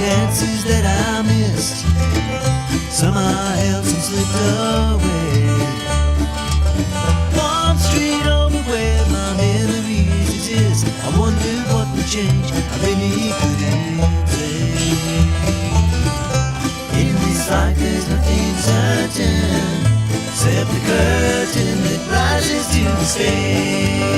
chances that I missed. Some I held, some slipped away. One street over where my memories exist. I wonder what would change, I really couldn't say. In this life there's nothing certain, except the curtain that rises to the stage.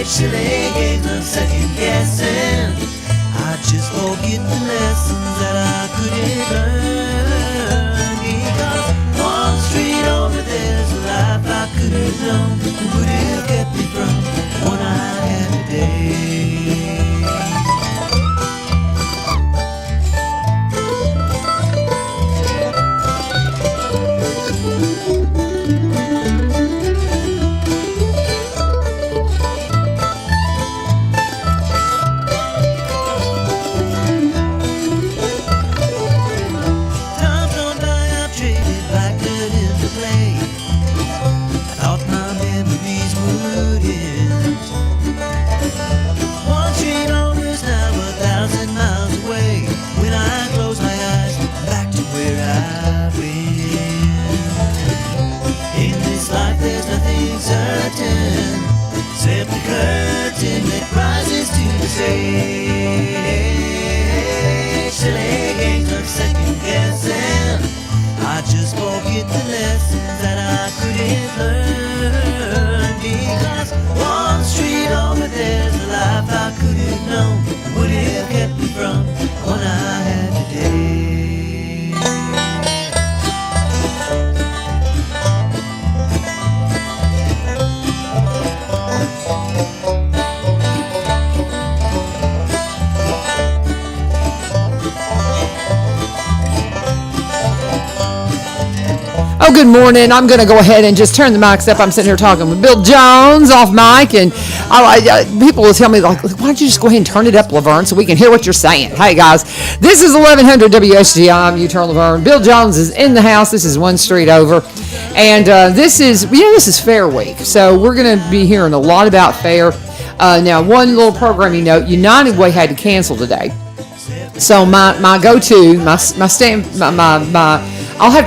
Silly games of second guessing, I just forget the lessons that I couldn't learn. Because one street over there's a life I could have known, would have kept me from the one I had today. Except the curtain that rises to the stage. Silly games of second guessing, I just forget the lessons that I couldn't learn. Because one street over there's a life I could have known, would have kept me from the one I had today. Oh, good morning. I'm going to go ahead and just turn the mics up. I'm sitting here talking with Bill Jones off mic, and people will tell me, like, why don't you just go ahead and turn it up, LaVern, so we can hear what you're saying. Hey, guys, this is 1100 WSGI. I'm U-Turn LaVern. Bill Jones is in the house. This is one street over, and this is Fair Week, so we're going to be hearing a lot about fair. Now, one little programming note, United Way had to cancel today. So my go-to,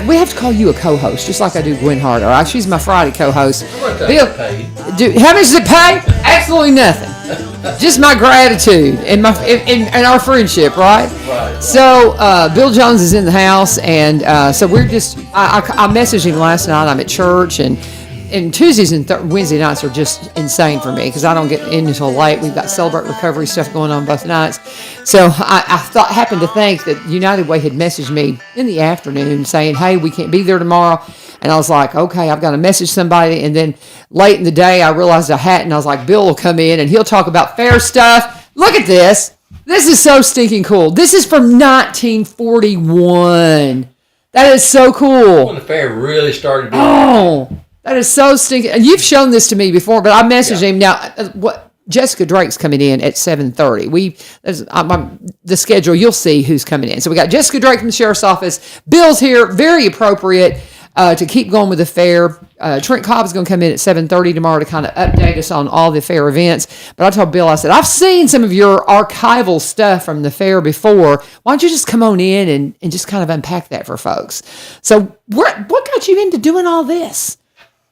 we have to call you a co-host, just like I do Gwen Hart. All right, she's my Friday co-host. Bill, how much does it pay? Absolutely nothing. Just my gratitude and our friendship, right? Right. So Bill Jones is in the house, and so we're just. I messaged him last night. I'm at church, and Tuesdays and Wednesday nights are just insane for me because I don't get in until late. We've got Celebrate Recovery stuff going on both nights. So I happened to think that United Way had messaged me in the afternoon saying, hey, we can't be there tomorrow. And I was like, okay, I've got to message somebody. And then late in the day, I realized I hadn't. I was like, Bill will come in and he'll talk about fair stuff. Look at this. This is so stinking cool. This is from 1941. That is so cool. When the fair really started doing that is so stinking. And you've shown this to me before, but I messaged him now. Jessica Drake's coming in at 7:30. The schedule, you'll see who's coming in. So we got Jessica Drake from the Sheriff's Office. Bill's here, very appropriate to keep going with the fair. Trent Cobb is going to come in at 7:30 tomorrow to kind of update us on all the fair events. But I told Bill, I said, I've seen some of your archival stuff from the fair before. Why don't you just come on in and just kind of unpack that for folks? So what got you into doing all this?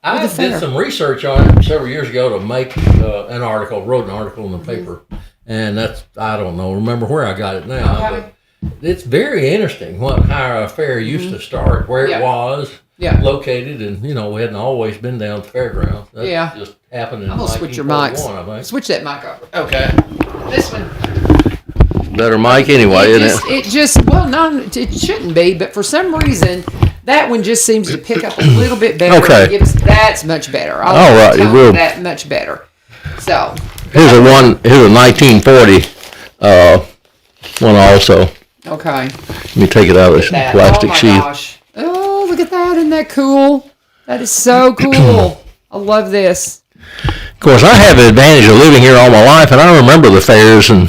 I did some research on it several years ago to make wrote an article in the paper. And I don't remember where I got it now. Okay. But it's very interesting how a fair used to start, where it was located, and, we hadn't always been down at the fairgrounds. That just happened in 1941, switch your mics. I think. Switch that mic over. Okay. This one. Better mic anyway, isn't it? It shouldn't be, but for some reason, that one just seems to pick up a little bit better. Okay. That's much better. All right, it will. That much better. So. Here's a 1940 one also. Okay. Let me take it out of this plastic sheath. Gosh. Oh, look at that. Isn't that cool? That is so cool. I love this. Of course, I have the advantage of living here all my life, and I remember the fairs and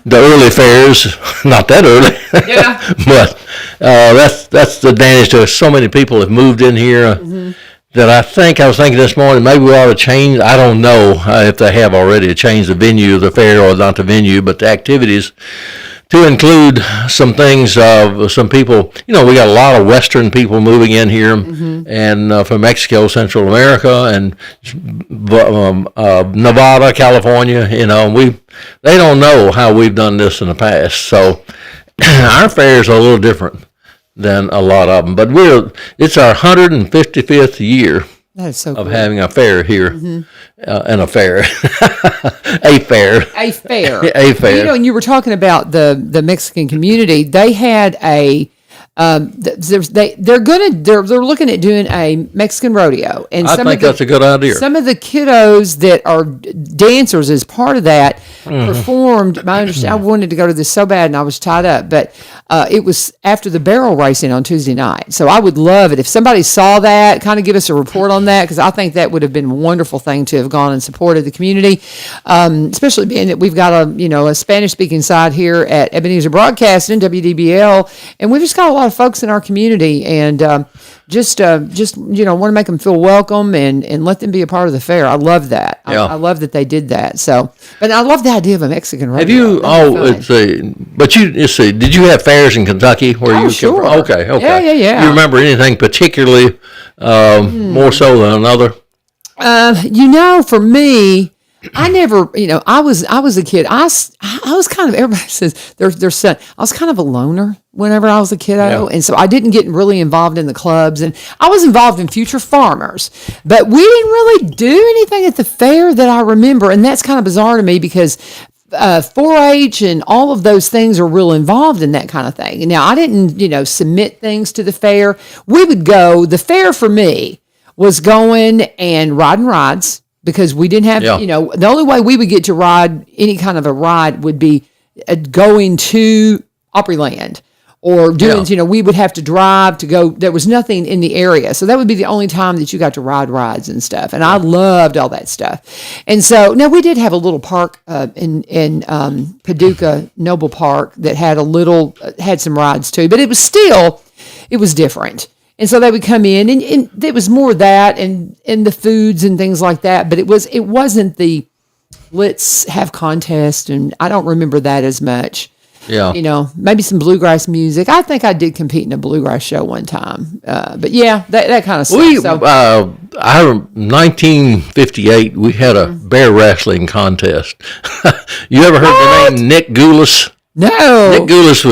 the early fairs. Not that early. Yeah. But that's the advantage to so many people have moved in here that I was thinking this morning, maybe we ought to change. I don't know if they have already changed the venue of the fair or not the venue, but the activities to include some things of some people. We got a lot of Western people moving in here, and from Mexico, Central America, and Nevada, California. They don't know how we've done this in the past. So our fairs are a little different than a lot of them. But it's our 155th year. That is so cool. Of having a fair here, and a fair, a fair. A fair. A fair. And you were talking about the Mexican community. They had a, they're looking at doing a Mexican rodeo. And I think that's a good idea. Some of the kiddos that are dancers as part of that performed. I wanted to go to this so bad and I was tied up, but it was after the barrel racing on Tuesday night. So I would love it if somebody saw that, kind of give us a report on that, because I think that would have been a wonderful thing to have gone and supported the community, especially being that we've got a Spanish speaking side here at Ebenezer Broadcasting, WDBL, and we've just got a lot of folks in our community, and just want to make them feel welcome and let them be a part of the fair. I love that. Yeah. I love that they did that. So, but I love the idea of a Mexican rodeo. Have you? Let's see. But you see, did you have fairs in Kentucky where you? Sure. Okay. Yeah. You remember anything particularly more so than another? For me, I never, I was a kid. I was kind of, everybody says their son. I was kind of a loner whenever I was a kiddo. And so I didn't get really involved in the clubs, and I was involved in Future Farmers, but we didn't really do anything at the fair that I remember. And that's kind of bizarre to me because 4-H and all of those things are real involved in that kind of thing. And now I didn't, submit things to the fair. We would go, the fair for me was going and riding rides, because we didn't have, the only way we would get to ride any kind of a ride would be going to Opryland or doing, we would have to drive to go. There was nothing in the area. So that would be the only time that you got to ride rides and stuff. And I loved all that stuff. And so, now we did have a little park in Paducah, Noble Park, that had had some rides too, but it was different. And so they would come in, and it was more that and the foods and things like that. But it wasn't the let's have contest, and I don't remember that as much. Yeah. Maybe some bluegrass music. I think I did compete in a bluegrass show one time. But yeah, that kind of stuff. 1958, we had a bear wrestling contest. You ever heard the name Nick Goulas? No. Nick Goulas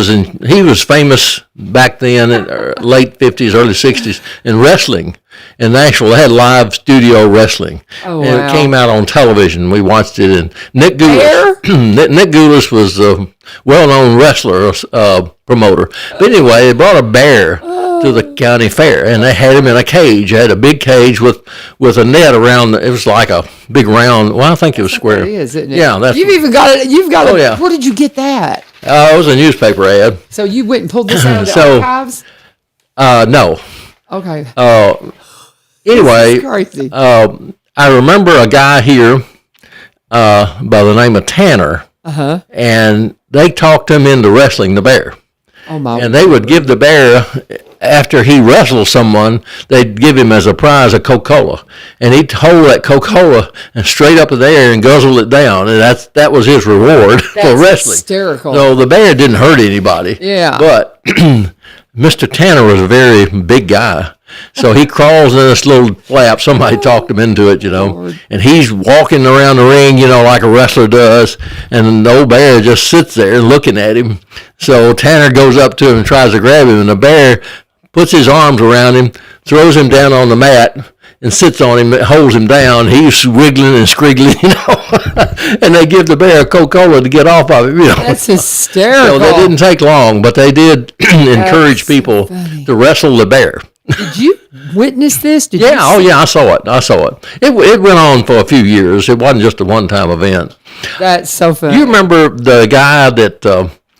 he was famous back then in late 50s, early 60s in wrestling. In Nashville, they had live studio wrestling. Oh, wow. And it came out on television. We watched it. And Nick Goulas was a well-known wrestler, promoter. But anyway, they brought a bear to the county fair, and they had him in a cage. They had a big cage with a net around. It was like a big round. Well, I think it was square. It is, isn't it? Yeah, you've even got it. You've got it. Yeah. Where did you get that? It was a newspaper ad. So you went and pulled this out of the archives? No. Okay. Anyway, crazy. I remember a guy here by the name of Tanner, and they talked him into wrestling the bear. Oh my! And they would give the bear, after he wrestled someone, they'd give him as a prize a Coca-Cola, and he'd hold that Coca-Cola and straight up in the air and guzzle it down, and that was his reward for wrestling. Hysterical. So the bear didn't hurt anybody. Yeah. But Mr. Tanner was a very big guy. So he crawls in this little flap. Somebody talked him into it, Lord. And he's walking around the ring, like a wrestler does. And the old bear just sits there looking at him. So Tanner goes up to him and tries to grab him. And the bear puts his arms around him, throws him down on the mat, and sits on him, holds him down. He's wiggling and scriggling, and they give the bear a Coca-Cola to get off of him, That's hysterical. So that didn't take long, but they did encourage people to wrestle the bear. Did you witness this? Yeah, I saw it. It went on for a few years. It wasn't just a one-time event. That's so funny. You remember the guy that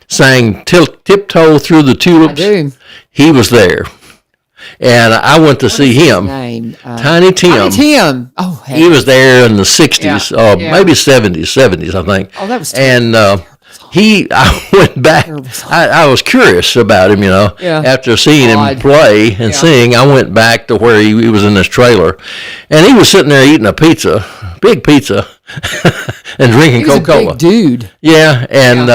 sang Tiptoe Through the Tulips? I do. He was there. And I went to see him. Name? Tiny Tim. Tiny Tim. Oh, hey. He was there in the 60s, maybe 70s, I think. Oh, that was terrible. And I went back. I was curious about him, after seeing him play and sing. I went back to where he was in this trailer, and he was sitting there eating a big pizza, and drinking Coca-Cola. A big dude. Yeah, and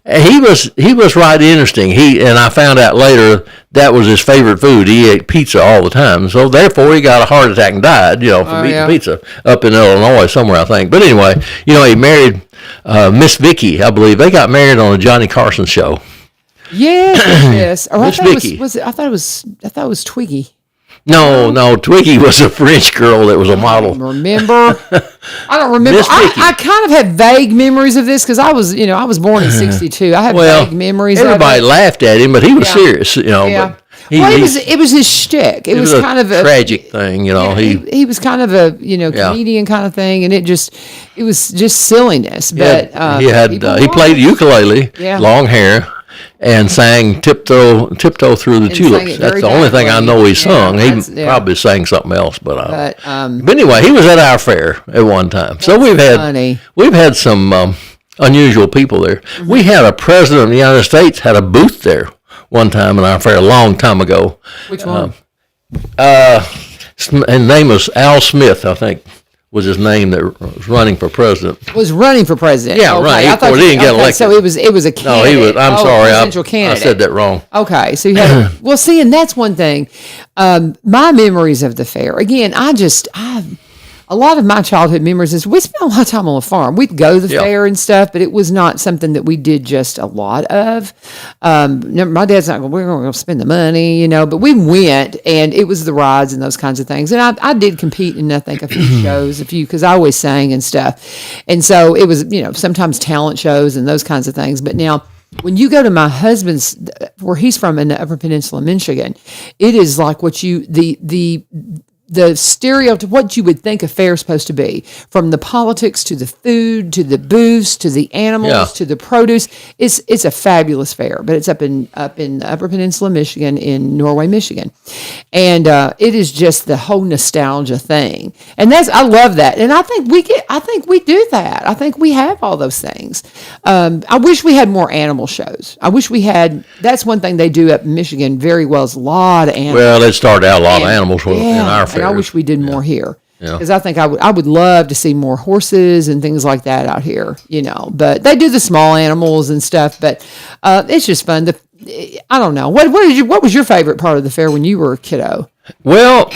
He was right interesting. And I found out later that was his favorite food. He ate pizza all the time. So therefore he got a heart attack and died, from eating pizza up in Illinois somewhere, I think. But anyway, he married Miss Vicky, I believe. They got married on a Johnny Carson show. Yes. Or Miss Vicky. I thought it was Twiggy. No, Twiggy was a French girl that was a model. I don't remember. I kind of have vague memories of this because I was born in '62. I have vague memories. Everybody laughed at him, but he was serious, Yeah. But it was his shtick. It was kind of a tragic thing, he was kind of a comedian kind of thing, and it was just silliness. But he played ukulele, long hair. And sang tiptoe through the tulips. That's the only thing I know he sung. He probably sang something else, but anyway, he was at our fair at one time. So we've had some unusual people there. Mm-hmm. We had a president of the United States had a booth there one time in our fair a long time ago. Which one? His name was Al Smith, I think. Was his name that was running for president? Was running for president? Yeah, okay. right. He didn't get elected. So it was a candidate. No, he was. I'm sorry, presidential candidate. I said that wrong. Okay, so you had and that's one thing. My memories of the fair. Again, a lot of my childhood memories is we spent a lot of time on the farm. We'd go to the fair and stuff, but it was not something that we did just a lot of. My dad's not going, we're going to spend the money, but we went, and it was the rides and those kinds of things. And I did compete in, I think, a few shows, because I always sang and stuff. And so it was, sometimes talent shows and those kinds of things. But now, when you go to my husband's, where he's from in the Upper Peninsula, Michigan, it is like the stereotype, what you would think a fair is supposed to be, from the politics to the food to the booths to the animals to the produce. It's a fabulous fair, but it's up in Upper Peninsula, Michigan, in Norway, Michigan, and it is just the whole nostalgia thing, and I love that, and I think we do that. I think we have all those things. I wish we had more animal shows. I wish we had. That's one thing they do up in Michigan very well. Is a lot of animals. Well, they started out a lot of animals in our fair. And I wish we did more here, because I think I would love to see more horses and things like that out here, But they do the small animals and stuff. But it's just fun. I don't know. What was your favorite part of the fair when you were a kiddo? Well,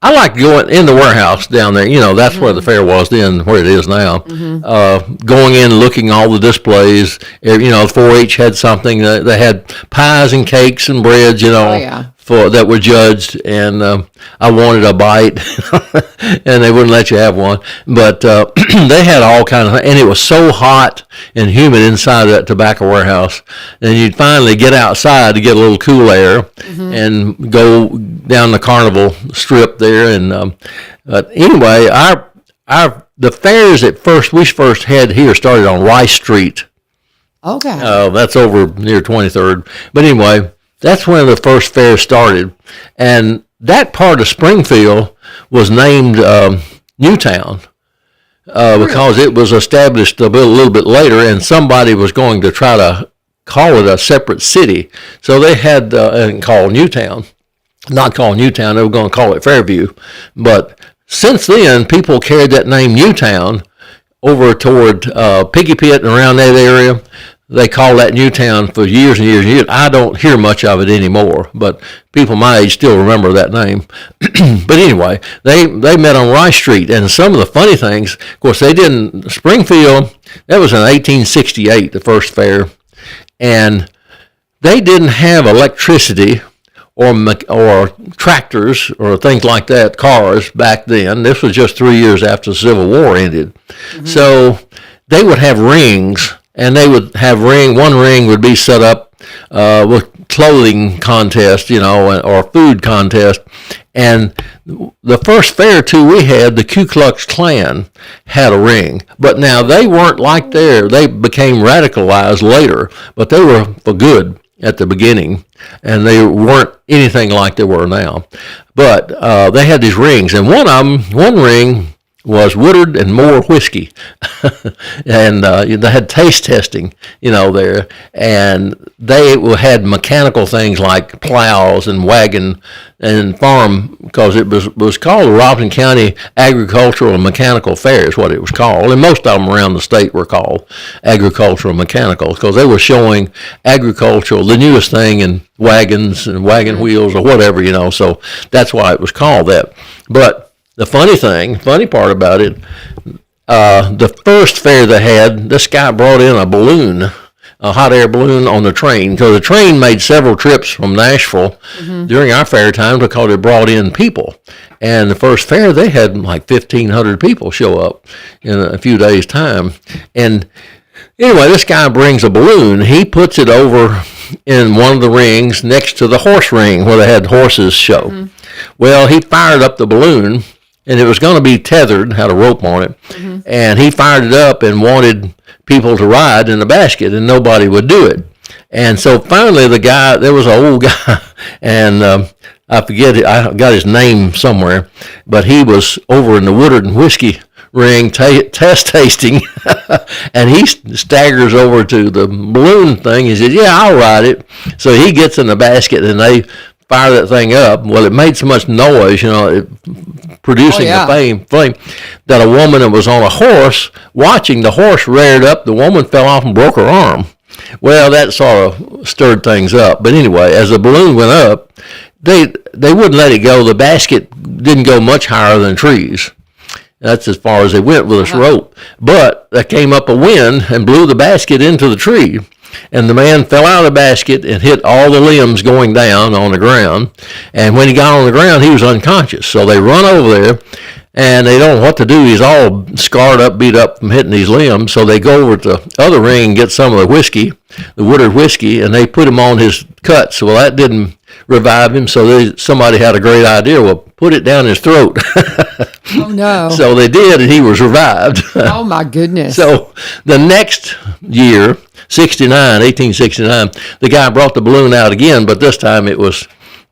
I like going in the warehouse down there. That's where the fair was then, where it is now. Mm-hmm. Going in, looking all the displays. 4-H had something. They had pies and cakes and breads. That were judged, and I wanted a bite, and they wouldn't let you have one. But they had all kinds of, and it was so hot and humid inside that tobacco warehouse. And you'd finally get outside to get a little cool air, and go down the Carnival Strip there. And anyway, the fairs we first had here started on Rice Street. Okay. That's over near 23rd. But anyway. That's when the first fair started, and that part of Springfield was named Newtown because it was established a little bit later, and somebody was going to try to call it a separate city, so they had called Newtown. Not called Newtown; they were going to call it Fairview. But since then, people carried that name Newtown over toward Piggy Pit and around that area. They call that Newtown for years and years and years. I don't hear much of it anymore, but people my age still remember that name. But anyway, they met on Rice Street, and some of the funny things, of course, Springfield, that was in 1868, the first fair, and they didn't have electricity or tractors or things like that, cars back then. This was just 3 years after the Civil War ended. Mm-hmm. So they would have rings. And they would have one ring would be set up with clothing contest, or food contest. And the first fair, too, we had, the Ku Klux Klan had a ring. But now they weren't like there. They became radicalized later, but they were for good at the beginning. And they weren't anything like they were now. But they had these rings. And one ring was Woodard and Moore whiskey, and they had taste testing, there, and they had mechanical things like plows and wagon and farm, because it was called the Robeson County Agricultural and Mechanical Fair is what it was called, and most of them around the state were called agricultural and mechanical, because they were showing agricultural, the newest thing in wagons and wagon wheels or whatever, so that's why it was called that. But the funny part about it, the first fair they had, this guy brought in a balloon, a hot air balloon on the train, because the train made several trips from Nashville during our fair time because it brought in people. And the first fair, they had like 1,500 people show up in a few days' time. And anyway, this guy brings a balloon. He puts it over in one of the rings next to the horse ring where they had horses show. Well, he fired up the balloon, and it was going to be tethered, had a rope on it, and he fired it up and wanted people to ride in the basket, and nobody would do it. And so finally there was an old guy, and I forget it, I got his name somewhere, but he was over in the Woodard and Whiskey ring test tasting, and he staggers over to the balloon thing. He says, "Yeah, I'll ride it." So he gets in the basket, and they fire that thing up. Well, it made so much noise, producing the flame, that a woman that was on a horse, watching the horse reared up, the woman fell off and broke her arm. Well, that sort of stirred things up. But anyway, as the balloon went up, they wouldn't let it go. The basket didn't go much higher than trees. That's as far as they went with this rope. But there came up a wind and blew the basket into the tree. And the man fell out of the basket and hit all the limbs going down on the ground. And when he got on the ground, he was unconscious. So they run over there, and they don't know what to do. He's all scarred up, beat up from hitting these limbs. So they go over to the other ring and get some of the whiskey, the Woodard whiskey, and they put him on his cuts. Well, that didn't revive him, so somebody had a great idea. Well, put it down his throat. Oh, no. So they did, and he was revived. Oh, my goodness. So the next year, 1869, the guy brought the balloon out again, but this time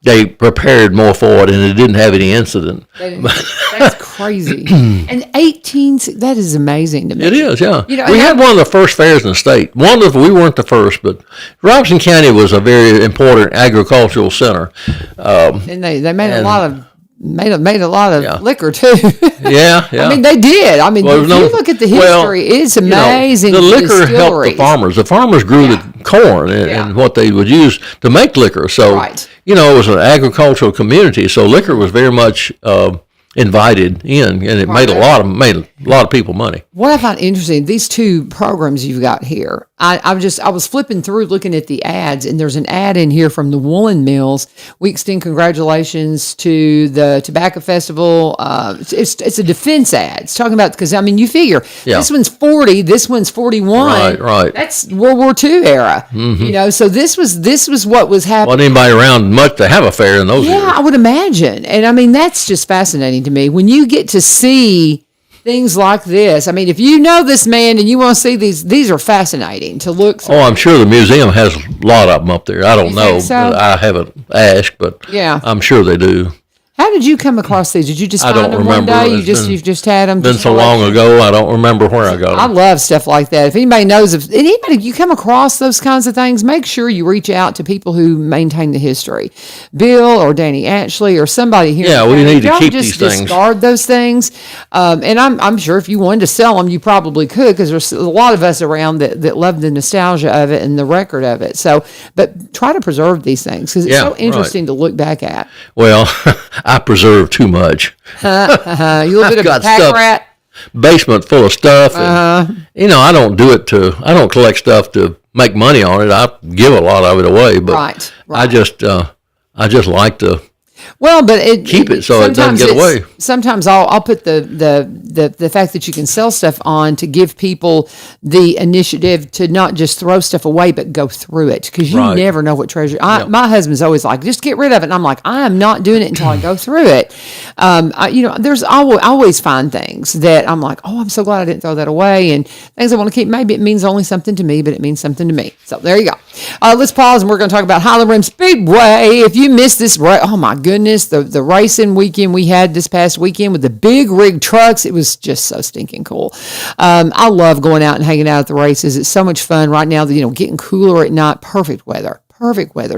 they prepared more for it, and it didn't have any incident. That's crazy. And that is amazing to me. It is, yeah. We had one of the first fairs in the state. We weren't the first, but Robeson County was a very important agricultural center. And they made a lot of liquor too. Yeah. I mean, they did. I mean, if you look at the history, it's amazing. The liquor helped the farmers. The farmers grew the corn and what they would use to make liquor. So, it was an agricultural community. So liquor was very much invited in, and it made a lot of people money. What I find interesting, these two programs you've got here, I was flipping through looking at the ads, and there's an ad in here from the woolen mills. We extend congratulations to the Tobacco Festival. It's a defense ad. It's talking about, because you figure this one's 40, this one's 41. Right. That's World War II era. So this was what was happening. Wasn't anybody around much to have a fair in those years. Yeah, I would imagine. And that's just fascinating to me when you get to see things like this. If you know this man and you want to see these are fascinating to look through. Oh, I'm sure the museum has a lot of them up there. I don't know. So? I haven't asked, but I'm sure they do. How did you come across these? Did you just find them one day? You've just had them? Been so long ago, I don't remember where I got them. I love stuff like that. If anybody knows of anybody you come across those kinds of things, make sure you reach out to people who maintain the history, Bill or Danny Ashley or somebody here. Yeah, we need to keep these things. Discard those things, and I'm sure if you wanted to sell them, you probably could, because there's a lot of us around that love the nostalgia of it and the record of it. So, but try to preserve these things because it's so interesting to look back at. Well, I preserve too much. You a little bit of a pack rat. Basement full of stuff. And, I don't collect stuff to make money on it. I give a lot of it away, but right. I just like to keep it so it doesn't get away. Sometimes I'll put the fact that you can sell stuff on to give people the initiative to not just throw stuff away but go through it, because you never know what treasure. My husband's always like, just get rid of it, and I'm like, I am not doing it until I go through it. There's always find things that I'm like, oh, I'm so glad I didn't throw that away, and things I want to keep. Maybe it means only something to me, but it means something to me. So there you go. Let's pause, and we're going to talk about Highland Rim Speedway. If you missed this, oh my goodness. goodness, the racing weekend we had this past weekend with the big rig trucks, it was just so stinking cool. I love going out and hanging out at the races. It's so much fun right now. Getting cooler at night, perfect weather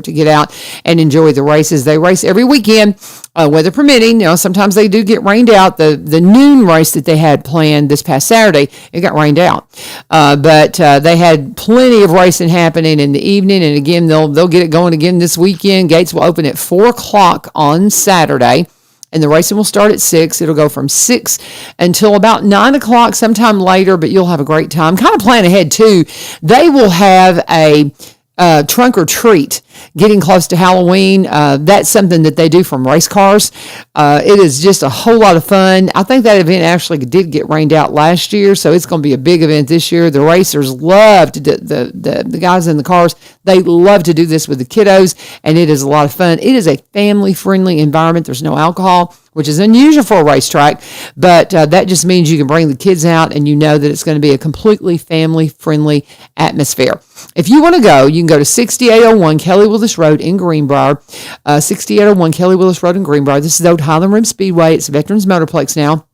to get out and enjoy the races. They race every weekend, weather permitting. Sometimes they do get rained out. The noon race that they had planned this past Saturday, it got rained out. But they had plenty of racing happening in the evening. And again, they'll get it going again this weekend. Gates will open at 4:00 on Saturday. And the racing will start at 6. It'll go from 6 until about 9 o'clock, sometime later, but you'll have a great time. Kind of plan ahead, too. They will have a trunk or treat getting close to Halloween. That's something that they do from race cars. It is just a whole lot of fun. I think that event actually did get rained out last year, so it's going to be a big event this year. The racers love to do, the guys in the cars, they love to do this with the kiddos, and it is a lot of fun. It is a family-friendly environment. There's no alcohol, which is unusual for a racetrack, but that just means you can bring the kids out and you know that it's going to be a completely family-friendly atmosphere. If you want to go, you can go to 6801 Kelly Willis Road in Greenbrier, 6801 Kelly Willis Road in Greenbrier. This is the old Highland Rim Speedway. It's Veterans Motorplex now.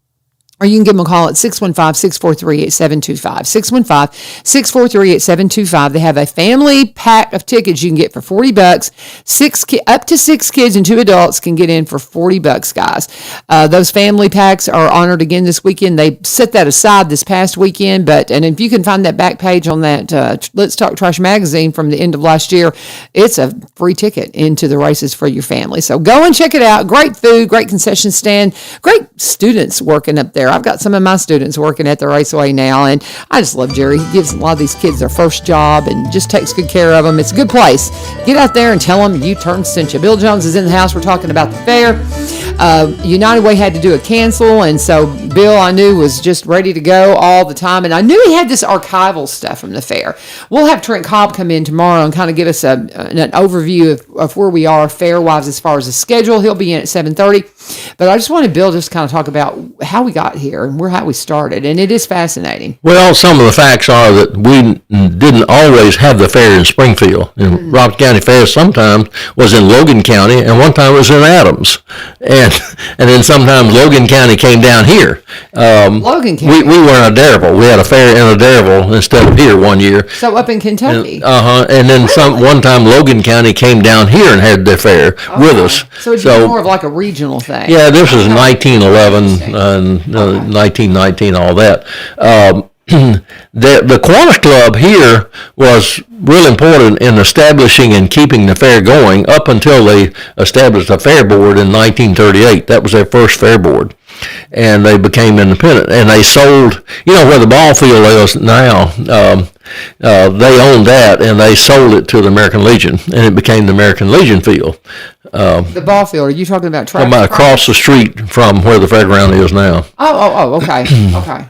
Or you can give them a call at 615-643-8725. 615-643-8725. They have a family pack of tickets you can get for $40. Up to 6 kids and 2 adults can get in for $40, guys. Those family packs are honored again this weekend. They set that aside this past weekend, and if you can find that back page on that Let's Talk Trash magazine from the end of last year, it's a free ticket into the races for your family. So go and check it out. Great food, great concession stand, great students working up there. I've got some of my students working at the Raceway now, and I just love Jerry. He gives a lot of these kids their first job and just takes good care of them. It's a good place. Get out there and tell them U-Turn sent you. Bill Jones is in the house. We're talking about the fair. United Way had to do a cancel, and so Bill, I knew, was just ready to go all the time, and I knew he had this archival stuff from the fair. We'll have Trent Cobb come in tomorrow and kind of give us an overview of where we are fair-wise as far as the schedule. He'll be in at 7:30, but I just wanted Bill just kind of talk about how we got here and how we started, and it is fascinating. Well, some of the facts are that we didn't always have the fair in Springfield. And Roberts County Fair sometimes was in Logan County, and one time it was in Adams. And then sometimes Logan County came down here. Logan County? We were in Adairsville. We had a fair in Adairsville instead of here one year. So up in Kentucky? And then one time Logan County came down here and had their fair with us. So it's more of like a regional thing. Yeah, this was 1911 and 1919, all that. The Kiwanis Club here was real important in establishing and keeping the fair going up until they established a fair board in 1938. That was their first fair board. And they became independent. And they sold, where the ball field is now, they owned that, and they sold it to the American Legion, and it became the American Legion field. The ball field, are you talking about track? Across the street from where the fairground is now. Oh, okay. Okay.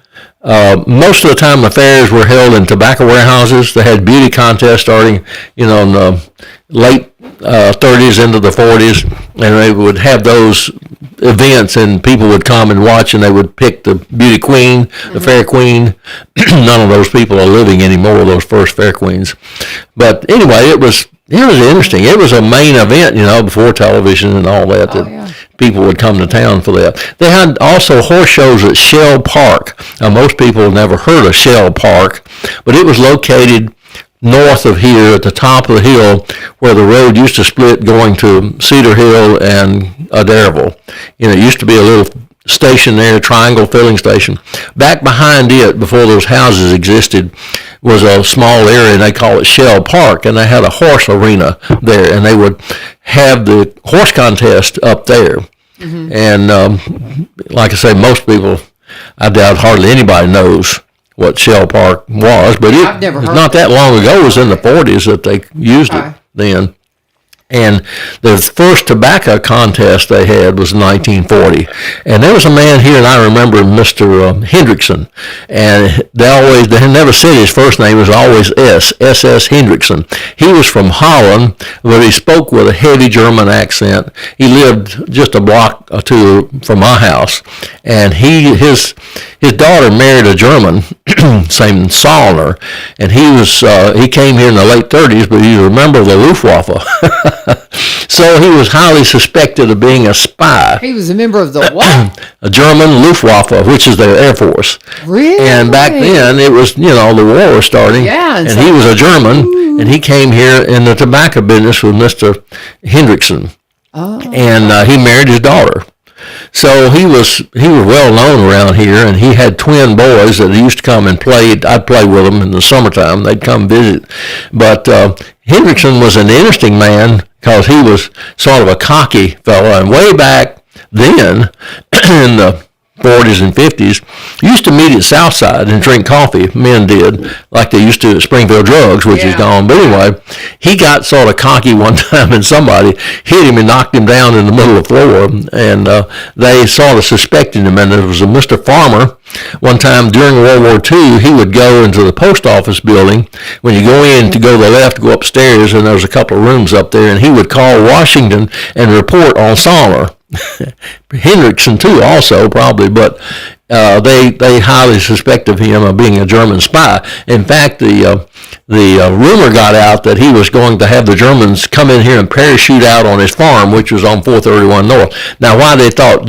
Most of the time the fairs were held in tobacco warehouses. They had beauty contests starting, in the late 30s into the 40s, and they would have those events, and people would come and watch, and they would pick the beauty queen, the fair queen. None of those people are living anymore, those first fair queens. But anyway, it was interesting. It was a main event, before television and all that, people would come to town for that. They had also horse shows at Shell Park. Now, most people have never heard of Shell Park, but it was located north of here at the top of the hill where the road used to split going to Cedar Hill and Adairsville. It used to be a little station there, triangle filling station. Back behind it, before those houses existed, was a small area, and they call it Shell Park, and they had a horse arena there, and they would have the horse contest up there. Mm-hmm. And like I say, most people, I doubt hardly anybody knows what Shell Park was, but it's not that long ago. It was in the 40s that they used it then. And the first tobacco contest they had was in 1940. And there was a man here, and I remember Mr. Hendrickson. And they never said his first name. It was always S.S. Hendrickson. He was from Holland, but he spoke with a heavy German accent. He lived just a block or two from my house. And his daughter married a German, named Zollner. And he came here in the late 30s, but you remember the Luftwaffe. So he was highly suspected of being a spy. He was a member of the what? A German Luftwaffe, which is their Air Force. Really? And back then, it was, the war was starting. Yeah. And he was a German, and he came here in the tobacco business with Mr. Hendrickson. Oh. And he married his daughter. So he was well known around here, and he had twin boys that used to come and play. I'd play with them in the summertime. They'd come visit. But Hendrickson was an interesting man because he was sort of a cocky fellow. And way back then, in the 40s and 50s, used to meet at Southside and drink coffee. Men did, like they used to at Springfield Drugs, which is gone. But anyway, he got sort of cocky one time, and somebody hit him and knocked him down in the middle of the floor. And they sort of suspected him. And there was a Mr. Farmer. One time during World War II, he would go into the post office building. When you go in to go to the left, go upstairs, and there's a couple of rooms up there, and he would call Washington and report on Sommer. Hendrickson too, also probably, but they highly suspect of him of being a German spy. In fact, the rumor got out that he was going to have the Germans come in here and parachute out on his farm, which was on 431 North. Now, why they thought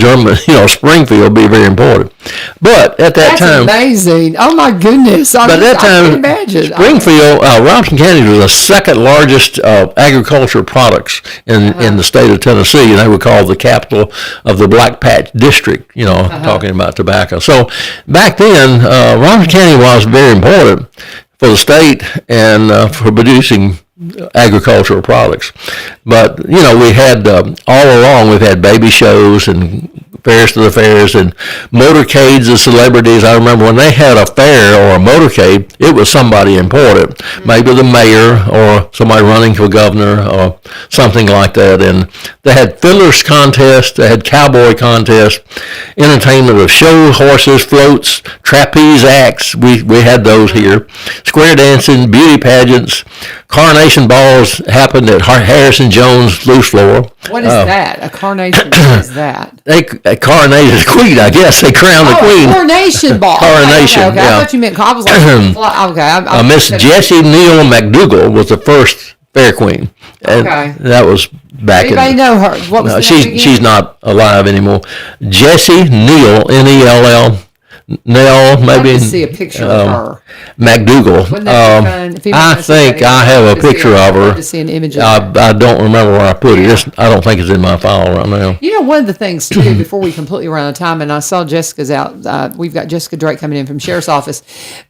Springfield would be very important, but at that time, that's amazing. Oh my goodness! I can't imagine. Springfield, Robinson County was the second largest agricultural products in the state of Tennessee, and they were called the capital of the Black Patch District. Talking about tobacco. So back then, Robinson County was very important for the state and for producing agricultural products. But, we had, all along, we've had baby shows and fairs to the fairs and motorcades of celebrities. I remember when they had a fair or a motorcade, it was somebody important, maybe the mayor or somebody running for governor or something like that. And they had fiddlers contests, they had cowboy contests, entertainment of show horses, floats, trapeze acts. We had those here. Square dancing, beauty pageants, coronation balls happened at Harrison Jones' loose floor. What is that? A coronation? What is that? They coronated the queen, I guess. They crowned the queen. Coronation ball. Coronation, okay. yeah. I thought you meant, I was like, okay. Miss Jessie Neal McDougal was the first fair queen. And that was back Anybody know her? What was she's not alive anymore. Jessie Neal, Nell. Nell, maybe. I'd see a picture of her. McDougal. I think I have a picture of her. To see an image of her. I don't remember where I put it. I don't think it's in my file right now. One of the things too, before we completely run out of time, and I saw Jessica's out. We've got Jessica Drake coming in from Sheriff's Office,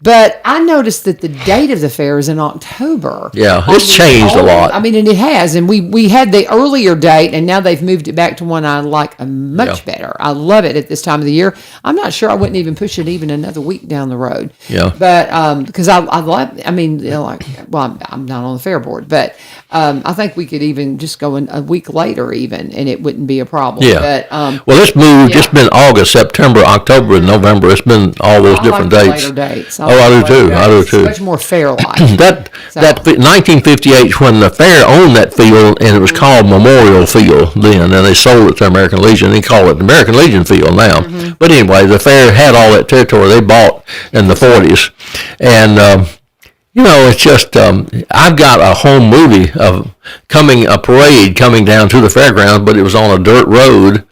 but I noticed that the date of the fair is in October. Yeah, it's changed a lot. I mean, and it has, and we had the earlier date, and now they've moved it back to one I like much better. I love it at this time of the year. I'm not sure I wouldn't even push it even another week down the road. Yeah. But because I love, I'm not on the fair board, but I think we could even just go in a week later even, and it wouldn't be a problem. Yeah. But, well, it's moved. Yeah. It's been August, September, October, and November. It's been all those different dates. Later dates. I do too. I do too. It's much more fair-like. that 1958 when the fair owned that field, and it was called Memorial Field then, and they sold it to American Legion. They call it the American Legion Field now. Mm-hmm. But anyway, the fair had all that territory they bought in the 40s, and it's just I've got a home movie of a parade coming down to the fairgrounds, but it was on a dirt road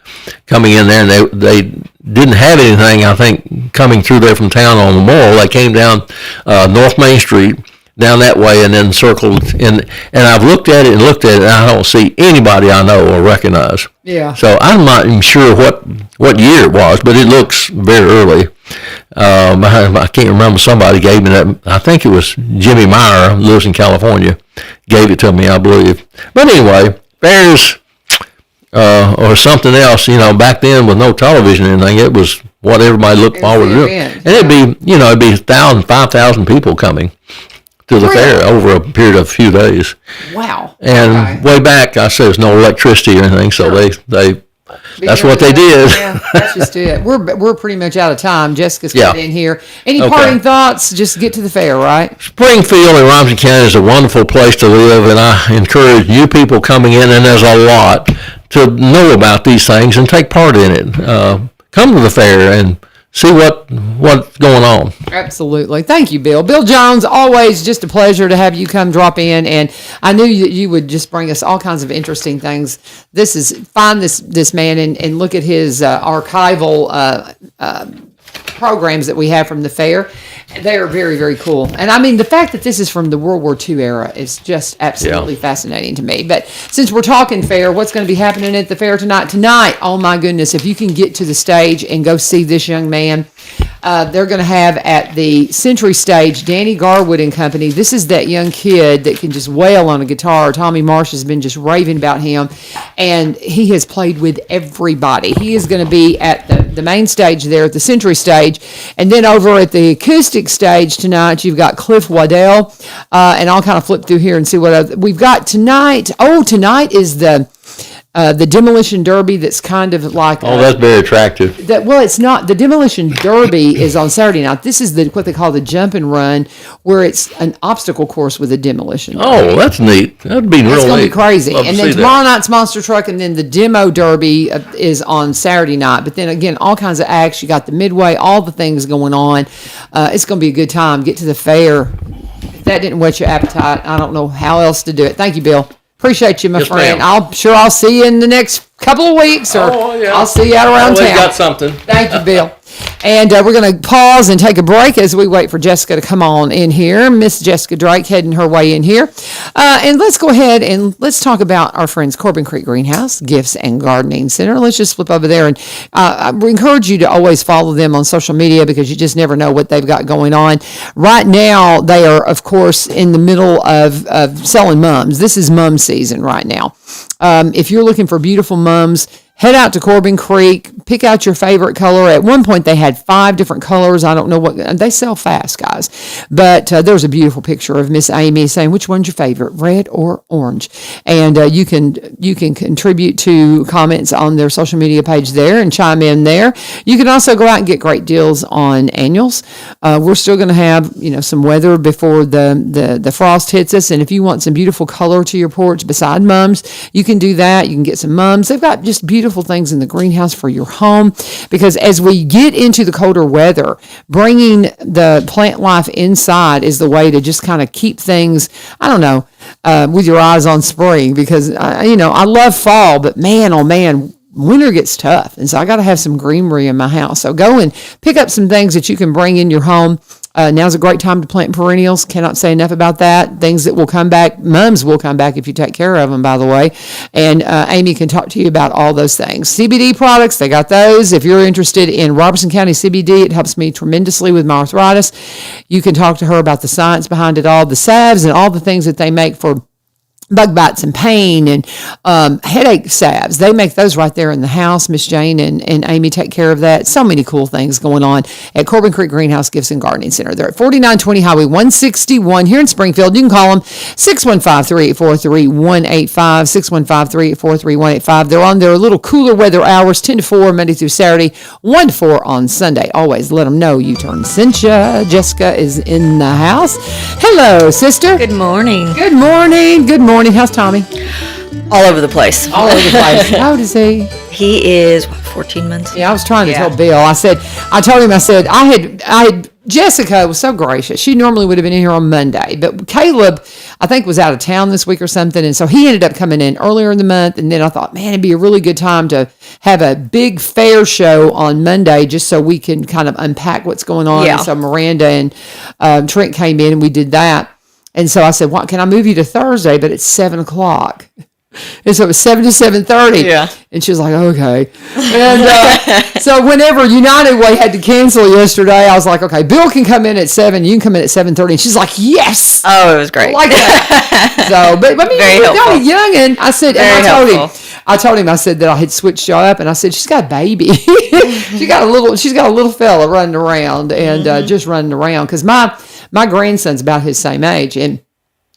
coming in there, and they didn't have anything, I think, coming through there from town on Memorial. They came down North Main Street, down that way, and then circled in. And I've looked at it, and I don't see anybody I know or recognize. Yeah. So I'm not even sure what year it was, but it looks very early. I can't remember. Somebody gave me that. I think it was Jimmy Meyer, who lives in California, gave it to me, I believe. But anyway, fairs or something else. Back then with no television or anything, it was what everybody looked forward to doing. And it'd be 1,000, 5,000 people coming to the fair over a period of a few days. Wow. And way back, I said there's no electricity or anything, so they that's what they did. Yeah, that's just it. We're pretty much out of time. Jessica's coming in here. Any parting thoughts? Just get to the fair, right? Springfield in Robinson County is a wonderful place to live, and I encourage new people coming in, and there's a lot, to know about these things and take part in it. Come to the fair and see what's going on. Absolutely. Thank you, Bill. Bill Jones, always just a pleasure to have you come drop in. And I knew that you would just bring us all kinds of interesting things. Find this man and look at his archival programs that we have from the fair. They are very, very cool. And I mean, the fact that this is from the World War II era is just absolutely fascinating to me. But since we're talking fair, what's going to be happening at the fair tonight? Tonight, oh my goodness, if you can get to the stage and go see this young man, they're going to have at the Century Stage, Danny Garwood and Company. This is that young kid that can just wail on a guitar. Tommy Marsh has been just raving about him, and he has played with everybody. He is going to be at the main stage there at the Century Stage, and then over at the acoustic stage tonight, you've got Cliff Waddell, and I'll kind of flip through here and see what we've got tonight. Oh, tonight is the Demolition Derby. That's kind of like that's very attractive. It's not. The Demolition Derby is on Saturday night. This is what they call the jump and run, where it's an obstacle course with a demolition derby. Oh, that's neat. That'd be real neat. It's going to be crazy. Love And to then see tomorrow that. night's Monster Truck, and then the Demo Derby is on Saturday night. But then again, all kinds of acts. You got the Midway, all the things going on. It's going to be a good time. Get to the fair. If that didn't whet your appetite, I don't know how else to do it. Thank you, Bill. Appreciate you, my friend. Ma'am. I'll see you in the next couple of weeks, or I'll see you out around Always town. got something. Thank you, Bill. And we're going to pause and take a break as we wait for Jessica to come on in here. Miss Jessica Drake heading her way in here. And let's go ahead and let's talk about our friends Corbin Creek Greenhouse, Gifts and Gardening Center. Let's just flip over there. And I encourage you to always follow them on social media, because you just never know what they've got going on. Right now, they are, of course, in the middle of selling mums. This is mum season right now. If you're looking for beautiful mums, head out to Corbin Creek, pick out your favorite color. At one point, they had 5 different colors. I don't know what, they sell fast, guys. But there's a beautiful picture of Miss Amy saying, which one's your favorite, red or orange? And you can contribute to comments on their social media page there and chime in there. You can also go out and get great deals on annuals. We're still going to have, some weather before the frost hits us. And if you want some beautiful color to your porch beside mums, you can do that. You can get some mums. They've got just beautiful things in the greenhouse for your home, because as we get into the colder weather, bringing the plant life inside is the way to just kind of keep things, with your eyes on spring, because I love fall, but man, oh man, winter gets tough. And so I got to have some greenery in my house. So go and pick up some things that you can bring in your home. Now's a great time to plant perennials. Cannot say enough about that. Things that will come back. Mums will come back if you take care of them, by the way. And Amy can talk to you about all those things. CBD products, they got those. If you're interested in Robertson County CBD, it helps me tremendously with my arthritis. You can talk to her about the science behind it all, the salves and all the things that they make for bug bites and pain and headache salves. They make those right there in the house. Miss Jane and Amy take care of that. So many cool things going on at Corbin Creek Greenhouse Gifts and Gardening Center. They're at 4920 Highway 161 here in Springfield. You can call them 615-384-3185, 615-384-3185. They're on their little cooler weather hours, 10 to 4, Monday through Saturday, 1 to 4 on Sunday. Always let them know you turn Cincha. Jessica is in the house. Hello, sister. Good morning. Good morning. Good morning. How's Tommy? All over the place. All over the place. How old is he? He is 14 months. Yeah, I was trying to tell Bill. I told him, I had Jessica was so gracious. She normally would have been in here on Monday, but Caleb, I think, was out of town this week or something, and so he ended up coming in earlier in the month. And then I thought, man, it'd be a really good time to have a big fair show on Monday, just so we can kind of unpack what's going on. Yeah. And so Miranda and Trent came in, and we did that. And so I said, "What? Can I move you to Thursday? But it's 7:00." And so it was 7 to 7:30. Yeah. And she was like, okay. And so whenever United Way had to cancel yesterday, I was like, okay, Bill can come in at 7. You can come in at 7:30. And she's like, yes. Oh, it was great. I like that. So, but I mean, Very you got helpful. a youngin'. I said, Very and I told helpful. him I said that I had switched y'all up, and I said, she's got a baby. she's got a little fella running around and just running around. Because my grandson's about his same age, and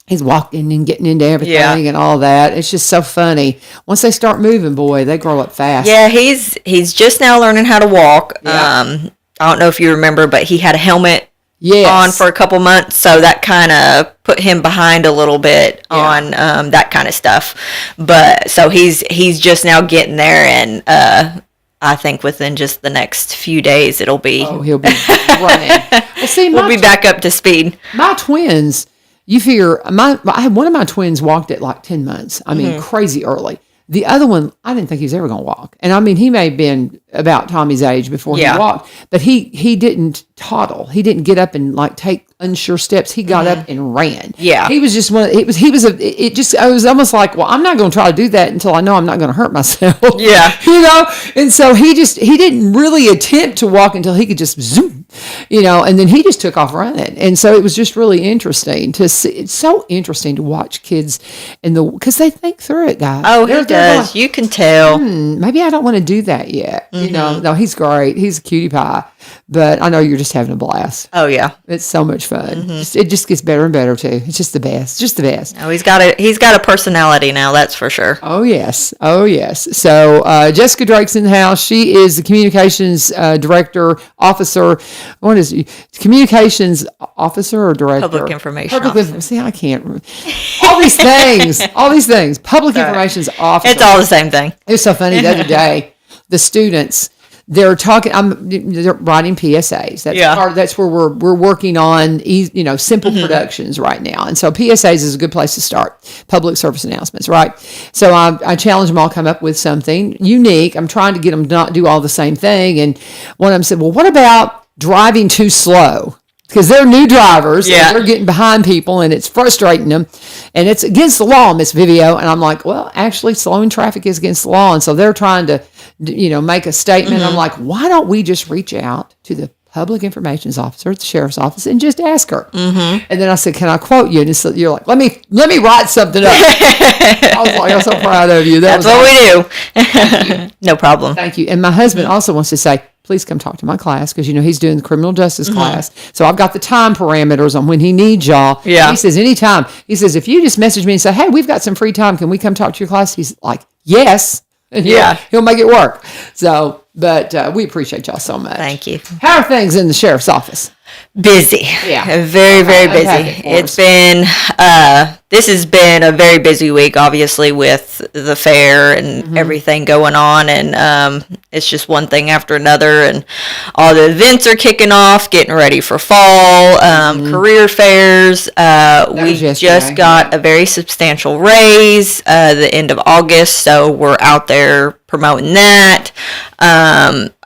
he's walking and getting into everything and all that. It's just so funny. Once they start moving, boy, they grow up fast. Yeah, he's just now learning how to walk. Yeah. I don't know if you remember, but he had a helmet Yes. on for a couple months, so that kind of put him behind a little bit on that kind of stuff. But so he's just now getting there, and I think within just the next few days, it'll be. Oh, he'll be running. Well, see, we'll be back up to speed. My twins, you figure, one of my twins walked at like 10 months. I mean, crazy early. The other one, I didn't think he was ever going to walk. And I mean, he may have been about Tommy's age before he walked, but he didn't toddle. He didn't get up and like take unsure steps. He got up and ran. Yeah. He was just it was almost like, well, I'm not going to try to do that until I know I'm not going to hurt myself. Yeah. And so he didn't really attempt to walk until he could just zoom, and then he just took off running. And so it was just really interesting to see. It's so interesting to watch kids because they think through it, guys. Oh, he does. You can tell. Maybe I don't want to do that yet. No, he's great. He's a cutie pie, but I know you're just having a blast. Oh yeah. It's so much fun. It just gets better and better too. It's just the best. Just the best. Oh, he's got a personality now, that's for sure. Oh yes. So Jessica Drake's in the house. She is the communications director, officer. What is it? Communications officer or director? Public information officer. See, I can't remember. All these things. Public information officer. It's all the same thing. It was so funny the other day. The students, they're talking. They're writing PSAs. That's where we're working on simple productions right now. And so PSAs is a good place to start. Public service announcements, right? So I challenge them all to come up with something unique. I'm trying to get them to not do all the same thing. And one of them said, "Well, what about driving too slow?" Because they're new drivers, and they're getting behind people, and it's frustrating them, and it's against the law, Miss Vivio. And I'm like, well, actually, slowing traffic is against the law, and so they're trying to, make a statement. I'm like, why don't we just reach out to the public information officer at the sheriff's office and just ask her? And then I said, can I quote you? And so you're like, let me write something up. I was like, I'm so proud of you. That's what we do. No problem. Thank you. And my husband also wants to say, please come talk to my class because, he's doing the criminal justice class. So I've got the time parameters on when he needs y'all. Yeah. He says, anytime. He says, if you just message me and say, hey, we've got some free time. Can we come talk to your class? He's like, yes. And he'll make it work. So, but we appreciate y'all so much. Thank you. How are things in the sheriff's office? Busy. Yeah. Very, very busy. It's been, this has been a very busy week, obviously, with the fair and everything going on. And it's just one thing after another. And all the events are kicking off, getting ready for fall, career fairs. We just got a very substantial raise the end of August. So we're out there promoting that.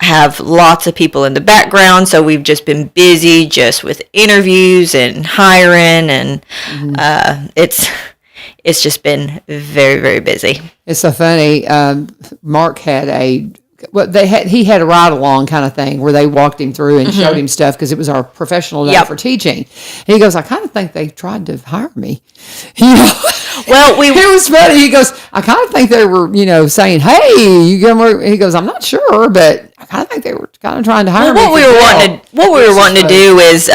Have lots of people in the background, so we've just been busy just with interviews and hiring, and it's just been very, very busy. It's so funny. Mark had he had a ride along kind of thing where they walked him through and showed him stuff because it was our professional day for teaching. And he goes, I kind of think they tried to hire me. Well, it was funny. He goes, I kind of think they were, saying, hey, you go. He goes, I'm not sure, but I kind of think they were kind of trying to hire me. What we were wanting to do is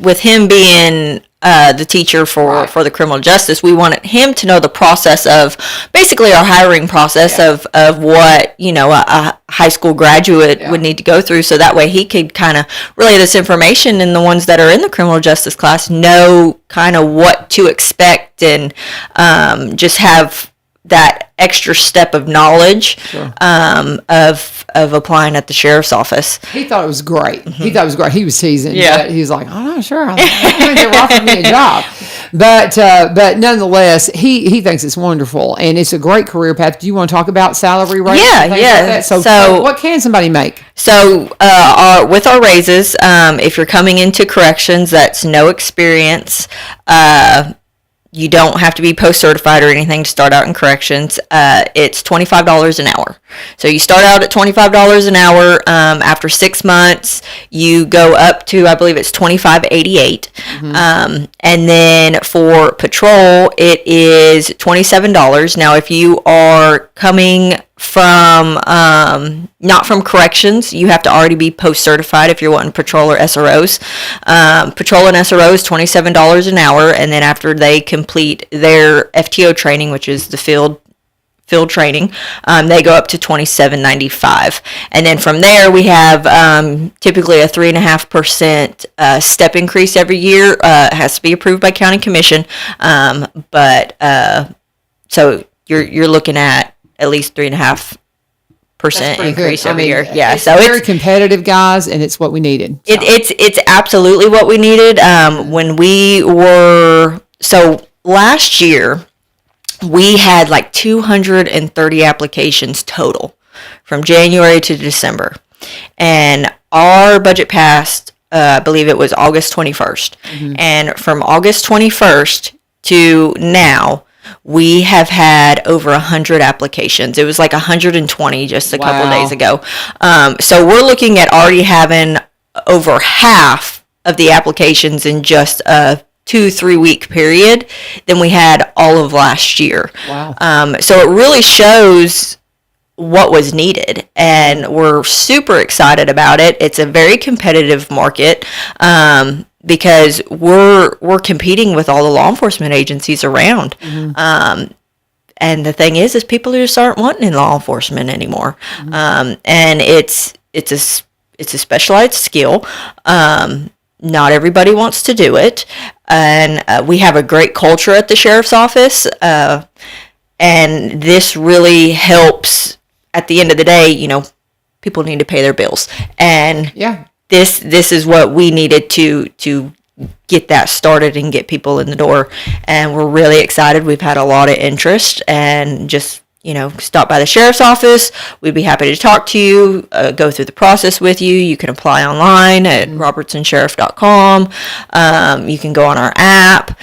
with him being the teacher for the criminal justice, we wanted him to know the process of basically our hiring process of what a high school graduate would need to go through, so that way he could kind of relay this information, and the ones that are in the criminal justice class know kind of what to expect, and just have that extra step of knowledge of applying at the sheriff's office. He thought it was great. He thought it was great. He was teasing. Yeah. He was like, I'm not sure. I think they were offering me a job. But nonetheless, he thinks it's wonderful, and it's a great career path. Do you want to talk about salary rates? Yeah. So what can somebody make? So with our raises, if you're coming into corrections, that's no experience. You don't have to be post-certified or anything to start out in corrections. It's $25 an hour. So you start out at $25 an hour. After 6 months, you go up to, I believe it's $25.88. And then for patrol, it is $27. Now, if you are coming from not from corrections, you have to already be post-certified if you're wanting patrol or SROs. Patrol and SROs, $27 an hour, and then after they complete their FTO training, which is the field training, they go up to $27.95. And then from there, we have typically a 3.5% step increase every year. It has to be approved by county commission, but so you're looking at least 3.5% pretty increase good. every year. Yeah, So very competitive, guys, and it's what we needed. So. It's absolutely what we needed. When we were last year, we had like 230 applications total from January to December, and our budget passed. I believe it was August 21st, and from August 21st to now, we have had over 100 applications. It was like 120 just a couple days ago. So we're looking at already having over half of the applications in just a 2-3 week period than we had all of last year. Wow. So it really shows what was needed, and we're super excited about it. It's a very competitive market. Because we're competing with all the law enforcement agencies around. And the thing is people just aren't wanting in law enforcement anymore. And it's a specialized skill. Not everybody wants to do it. And we have a great culture at the sheriff's office. And this really helps at the end of the day. People need to pay their bills. And yeah. This is what we needed to get that started and get people in the door, and we're really excited. We've had a lot of interest, and just stop by the sheriff's office. We'd be happy to talk to you, go through the process with you. You can apply online at robertsonsheriff.com. You can go on our app.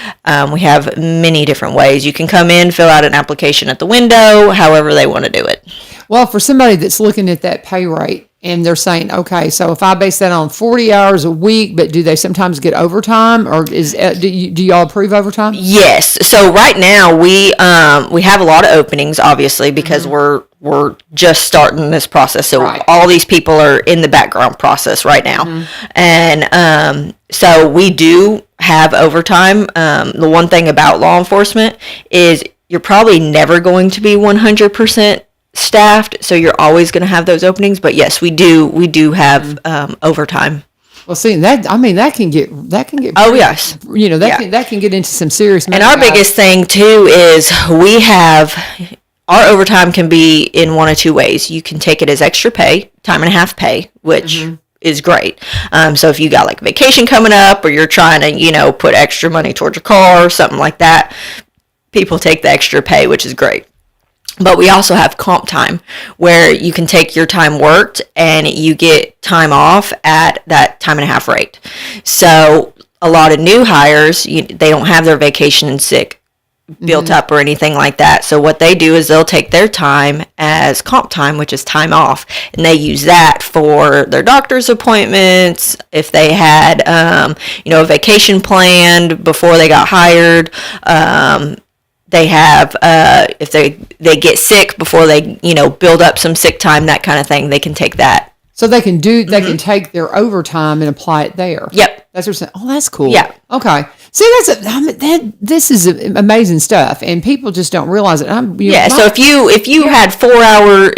We have many different ways. You can come in, fill out an application at the window, however they want to do it. Well, for somebody that's looking at that pay rate and they're saying, okay, so if I base that on 40 hours a week, but do they sometimes get overtime, or do y'all approve overtime? Yes. So right now we have a lot of openings, obviously, because we're just starting this process. So all these people are in the background process right now, and so we do have overtime. The one thing about law enforcement is you're probably never going to be 100% staffed, so you're always going to have those openings. But yes, we do have overtime. Well, see, that can get oh yes, that can get into some serious money. And our biggest thing too is we have our overtime can be in one of two ways. You can take it as extra pay, time and a half pay, which is great. So if you got like vacation coming up, or you're trying to put extra money towards your car or something like that, people take the extra pay, which is great. But we also have comp time, where you can take your time worked and you get time off at that time and a half rate. So a lot of new hires, they don't have their vacation and sick built up or anything like that. So what they do is they'll take their time as comp time, which is time off, and they use that for their doctor's appointments. If they had, a vacation planned before they got hired, they have, if they get sick before they, build up some sick time, that kind of thing, they can take that. So they can take their overtime and apply it there. Yep. That's what I'm saying. Oh, that's cool. Yeah. Okay. See, this is amazing stuff, and people just don't realize it. So if you had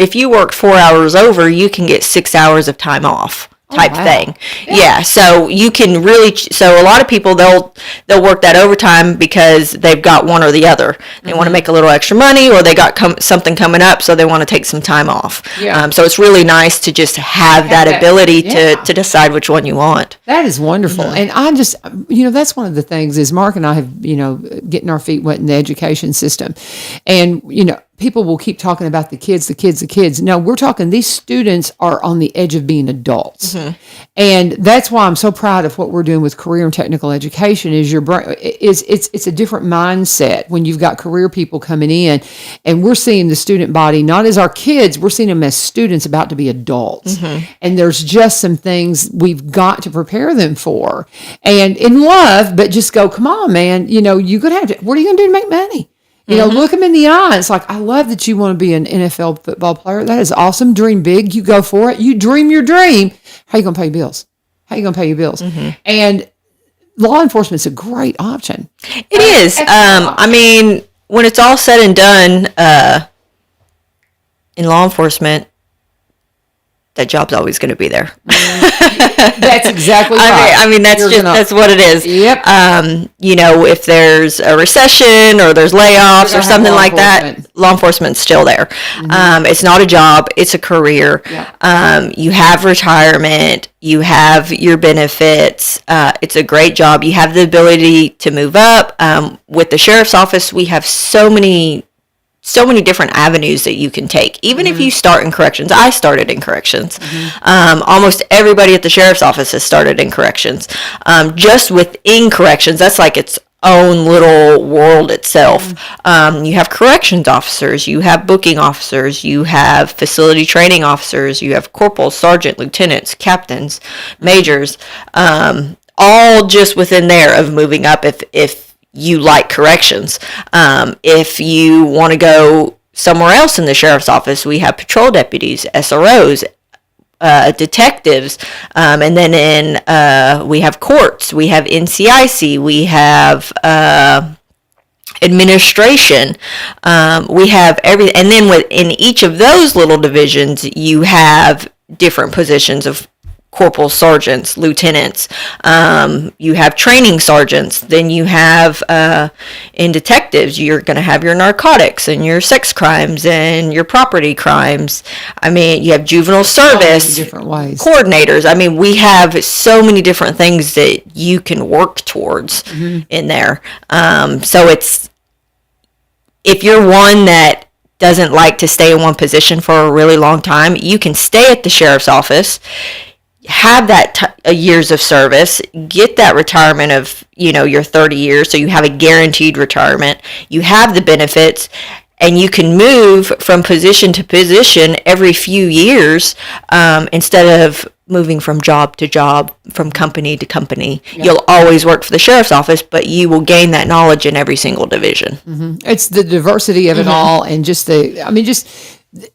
if you worked 4 hours over, you can get 6 hours of time off. Type thing. Yeah. So you can really, so a lot of people, they'll work that overtime because they've got one or the other. They want to make a little extra money, or they got something coming up, so they want to take some time off. Yeah. So it's really nice to just have that ability to decide which one you want. That is wonderful. And I just, that's one of the things is Mark and I have, getting our feet wet in the education system. And, people will keep talking about the kids. No, we're talking, these students are on the edge of being adults. And that's why I'm so proud of what we're doing with career and technical education is it's a different mindset when you've got career people coming in, and we're seeing the student body, not as our kids, we're seeing them as students about to be adults. And there's just some things we've got to prepare them for, and in love, but just go, come on, man, you're going to have to, what are you going to do to make money? Look them in the eye. It's like, I love that you want to be an NFL football player. That is awesome. Dream big. You go for it. You dream your dream. How you going to pay your bills? And law enforcement's a great option. It is. I mean, when it's all said and done, in law enforcement, that job's always going to be there. That's exactly right. I mean, that's what it is. Yep. If there's a recession or there's layoffs or something like that, law enforcement's still there. It's not a job, it's a career. Yeah. You have retirement, you have your benefits. It's a great job. You have the ability to move up. With the sheriff's office, we have so many different avenues that you can take. Even if you start in corrections, I started in corrections. Almost everybody at the sheriff's office has started in corrections. Just within corrections, that's like its own little world itself. You have corrections officers, you have booking officers, you have facility training officers, you have corporals, sergeant, lieutenants, captains, majors, all just within there of moving up if you like corrections. If you want to go somewhere else in the sheriff's office, we have patrol deputies, SROs, detectives, and then we have courts, we have NCIC, we have administration, we have everything. And then within each of those little divisions, you have different positions of corporals, sergeants, lieutenants. You have training sergeants. Then you have, in detectives, you're going to have your narcotics and your sex crimes and your property crimes. I mean, you have juvenile service different ways. Coordinators. I mean, we have so many different things that you can work towards in there. So if you're one that doesn't like to stay in one position for a really long time, you can stay at the sheriff's office, have that years of service, get that retirement of, your 30 years, so you have a guaranteed retirement, you have the benefits, and you can move from position to position every few years, instead of moving from job to job, from company to company. Yeah. You'll always work for the sheriff's office, but you will gain that knowledge in every single division. It's the diversity of it all, and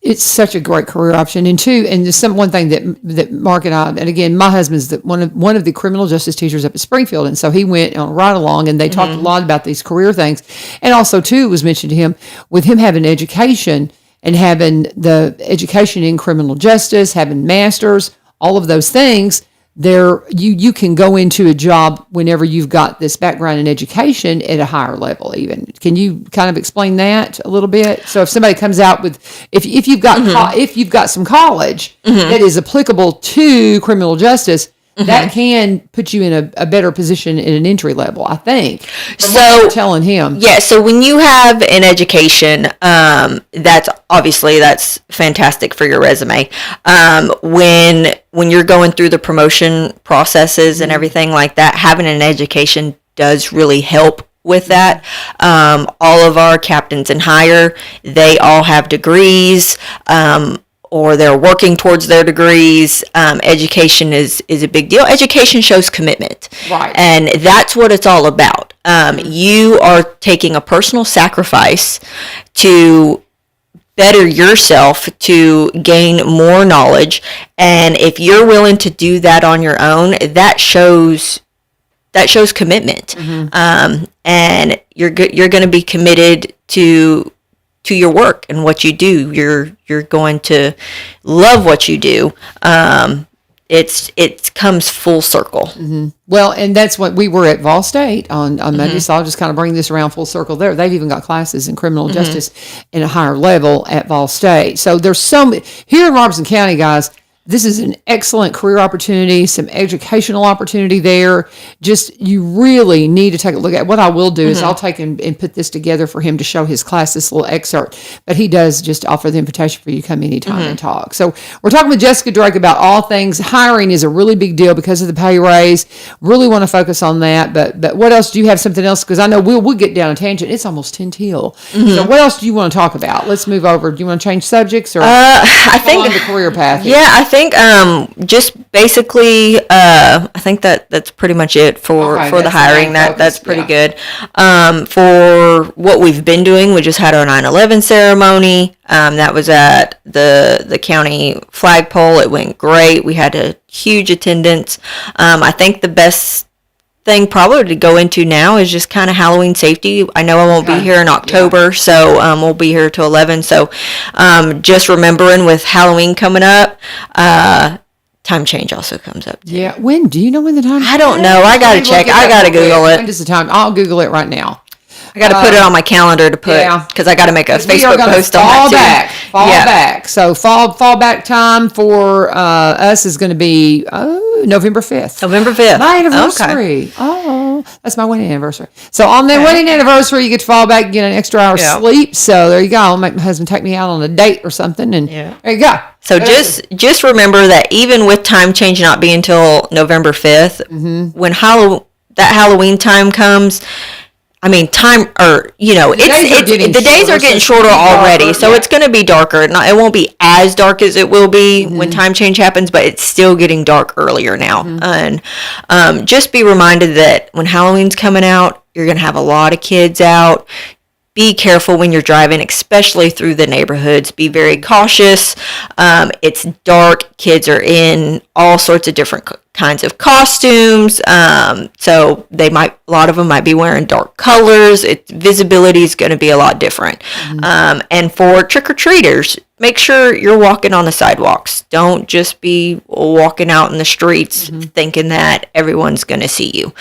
it's such a great career option. And two, and just one thing that Mark and I, and again, my husband's one of the criminal justice teachers up at Springfield, and so he went on right along, and they talked a lot about these career things. And also too, it was mentioned to him, with him having education and having the education in criminal justice, having masters, all of those things, you can go into a job whenever you've got this background in education at a higher level. Even, can you kind of explain that a little bit? So if somebody comes out with, if you've got if you've got some college that is applicable to criminal justice, that can put you in a better position in an entry level, I think. So telling him, yeah. So when you have an education, that's fantastic for your resume. When you're going through the promotion processes and everything like that, having an education does really help with that. All of our captains and higher, they all have degrees. Or they're working towards their degrees. Education is a big deal. Education shows commitment. Right. And that's what it's all about. You are taking a personal sacrifice to better yourself, to gain more knowledge. And if you're willing to do that on your own, that shows commitment. And you're going to be committed to your work and what you do. You're going to love what you do. It comes full circle. Well, and that's what we were at Vol State on Monday. So I'll just kind of bring this around full circle there. They've even got classes in criminal justice in a higher level at Vol State. So there's here in Robeson County, guys. This is an excellent career opportunity, some educational opportunity there. Just, you really need to take a look at. What I will do is I'll take and put this together for him to show his class, this little excerpt. But he does just offer the invitation for you to come anytime and talk. So we're talking with Jessica Drake about all things. Hiring is a really big deal because of the pay raise. Really want to focus on that. But what else? Do you have something else? Because I know we'll get down a tangent. It's almost 10 till. So what else do you want to talk about? Let's move over. Do you want to change subjects or I think on the career path? Yeah, I think just basically I think that's pretty much it for the hiring. That's pretty good. For what we've been doing, we just had our 9/11 ceremony. That was at the county flagpole. It went great. We had a huge attendance. I think the best thing probably to go into now is just kind of Halloween safety. I know I won't be here in October, so we'll be here till 11. So just remembering with Halloween coming up, time change also comes up. Yeah. When? Do you know when the time? I don't know. I got to check. I got to Google it. When does the time? I'll Google it right now. I got to put it on my calendar to put, because I got to make a Facebook post on that too. Fall back. So fall back time for us is going to be November 5th. November 5th. My anniversary. Okay. Oh, that's my wedding anniversary. So on the wedding anniversary, you get to fall back and get an extra hour's sleep. So there you go. I'll make my husband take me out on a date or something, and there you go. So just remember that even with time change not being until November 5th, when that Halloween time comes, I mean, the days are getting shorter already, so it's going to be darker. It won't be as dark as it will be when time change happens, but it's still getting dark earlier now. And just be reminded that when Halloween's coming out, you're going to have a lot of kids out. Be careful when you're driving, especially through the neighborhoods. Be very cautious. It's dark. Kids are in all sorts of different kinds of costumes. So a lot of them might be wearing dark colors. Visibility is going to be a lot different. And for trick-or-treaters, make sure you're walking on the sidewalks. Don't just be walking out in the streets thinking that everyone's going to see you.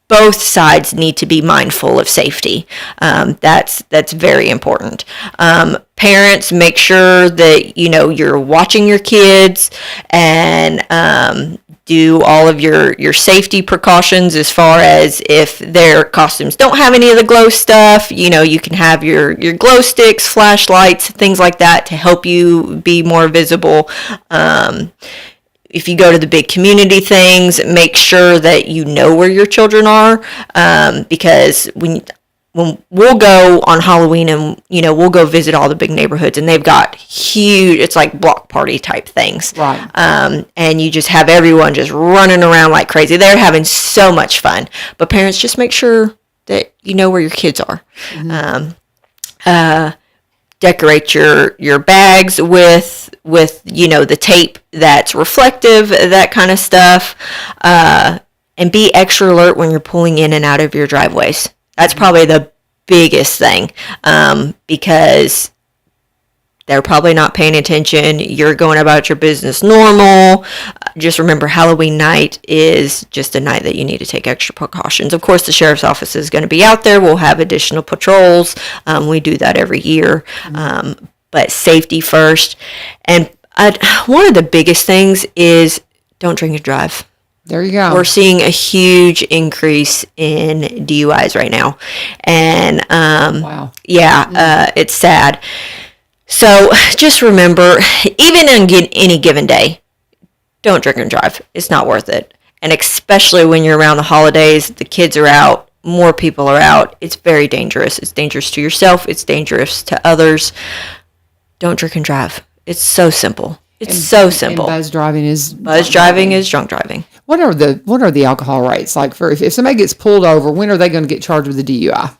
Both sides need to be mindful of safety. That's very important. Parents, make sure that you're watching your kids and do all of your safety precautions as far as if their costumes don't have any of the glow stuff. You can have your glow sticks, flashlights, things like that to help you be more visible. If you go to the big community things, make sure that you know where your children are, because when we'll go on Halloween and, we'll go visit all the big neighborhoods and they've got huge, it's like block party type things. Right. And you just have everyone just running around like crazy. They're having so much fun. But parents, just make sure that you know where your kids are. Decorate your bags with the tape that's reflective, that kind of stuff, and be extra alert when you're pulling in and out of your driveways. That's probably the biggest thing, because they're probably not paying attention. You're going about your business normal. Just remember, Halloween night is just a night that you need to take extra precautions. Of course, the sheriff's office is going to be out there. We'll have additional patrols. We do that every year. But safety first. And one of the biggest things is don't drink and drive. There you go. We're seeing a huge increase in DUIs right now. And wow. It's sad. So just remember, even on any given day, don't drink and drive. It's not worth it. And especially when you're around the holidays, the kids are out, more people are out. It's very dangerous. It's dangerous to yourself. It's dangerous to others. Don't drink and drive. It's so simple. So simple. And buzz driving is drunk driving. What are the alcohol rates like for if somebody gets pulled over? When are they going to get charged with a DUI?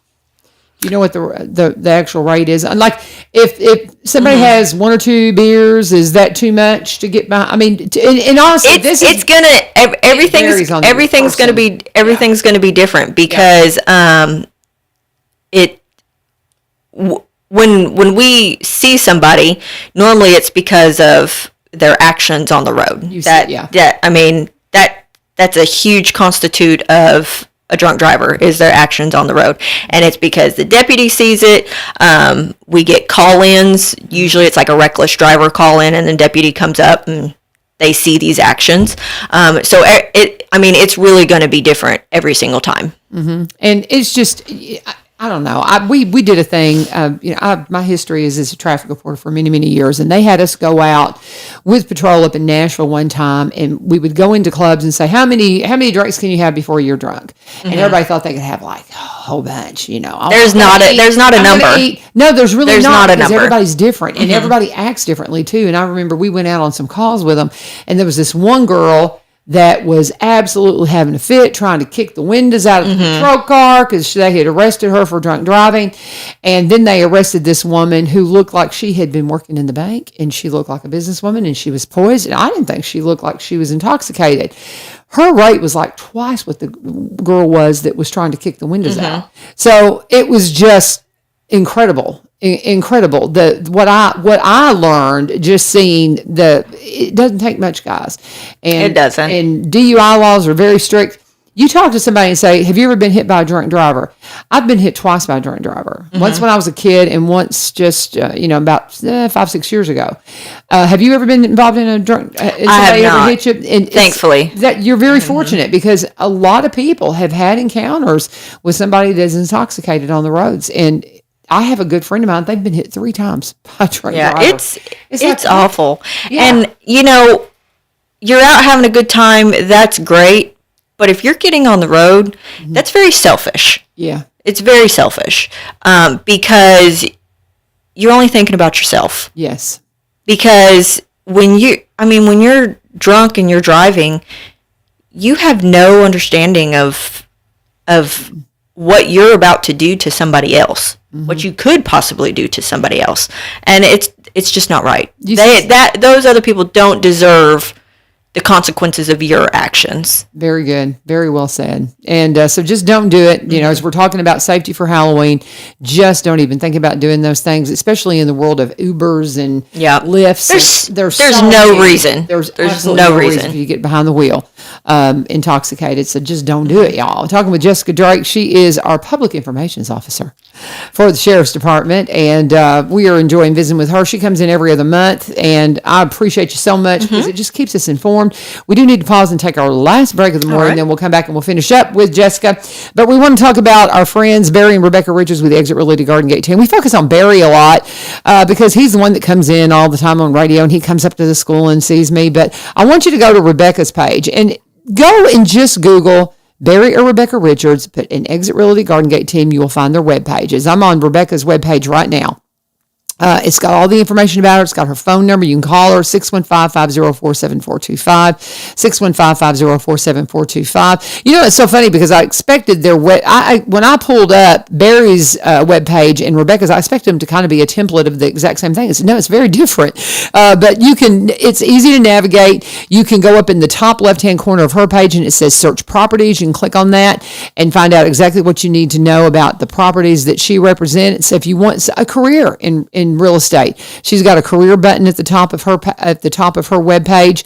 Do you know what the actual rate is? And like if somebody has one or two beers, is that too much to get by? I memean, and honestly, everything's going to be different because when we see somebody, normally it's because of their actions on the road. That's a huge constitute of a drunk driver is their actions on the road. And it's because the deputy sees it. We get call-ins. Usually it's like a reckless driver call-in and the deputy comes up and they see these actions. So it's really going to be different every single time. Mm-hmm. And it's just, I don't know. We did a thing. My history is as a traffic reporter for many, many years, and they had us go out with patrol up in Nashville one time, and we would go into clubs and say, "How many drinks can you have before you're drunk?" Mm-hmm. And everybody thought they could have like a whole bunch. There's not a number. No, there's really not a because number. everybody's different, and everybody acts differently too. And I remember we went out on some calls with them, and there was this one girl that was absolutely having a fit, trying to kick the windows out of the patrol car because they had arrested her for drunk driving. And then they arrested this woman who looked like she had been working in the bank, and she looked like a businesswoman, and she was poised. And I didn't think she looked like she was intoxicated. Her rate was like twice what the girl was that was trying to kick the windows out. So it was just incredible. Incredible. What I learned just seeing it doesn't take much, guys. And it doesn't. And DUI laws are very strict. You talk to somebody and say, have you ever been hit by a drunk driver? I've been hit twice by a drunk driver. Once when I was a kid, and once just, about 5-6 years ago. Have you ever been involved in a drunk, somebody I have ever not. hit you? And Thankfully. that you're very fortunate, because a lot of people have had encounters with somebody that's intoxicated on the roads. And I have a good friend of mine. They've been hit 3 times by a drunk driver. It's like, awful. Yeah. And, you're out having a good time. That's great. But if you're getting on the road, that's very selfish. Yeah. It's very selfish because you're only thinking about yourself. Yes. Because when you're drunk and you're driving, you have no understanding of what you're about to do to somebody else, what you could possibly do to somebody else, and it's just not right. Those other people don't deserve the consequences of your actions. Very good. Very well said. And so just don't do it. As we're talking about safety for Halloween, just don't even think about doing those things, especially in the world of Ubers and Lyfts. There's no reason. There's no reason if you get behind the wheel intoxicated. So just don't do it, y'all. I'm talking with Jessica Drake. She is our public informations officer for the Sheriff's Department, and we are enjoying visiting with her. She comes in every other month, and I appreciate you so much because it just keeps us informed. We do need to pause and take our last break of the morning, then we'll come back and we'll finish up with Jessica. But we want to talk about our friends Barry and Rebecca Richards with the Exit Realty Garden Gate team. We focus on Barry a lot because he's the one that comes in all the time on radio, and he comes up to the school and sees me. But I want you to go to Rebecca's page and go and just Google Barry or Rebecca Richards, put an Exit Realty Garden Gate team. You will find their web pages. I'm on Rebecca's web page right now. It's got all the information about her. It's got her phone number. You can call her, 615-504-7425, 615-504-7425. It's so funny because I expected when I pulled up Barry's webpage and Rebecca's, I expected them to kind of be a template of the exact same thing. No, it's very different. But it's easy to navigate. You can go up in the top left-hand corner of her page and it says search properties. You can click on that and find out exactly what you need to know about the properties that she represents. So if you want a career in real estate, she's got a career button at the top of her webpage.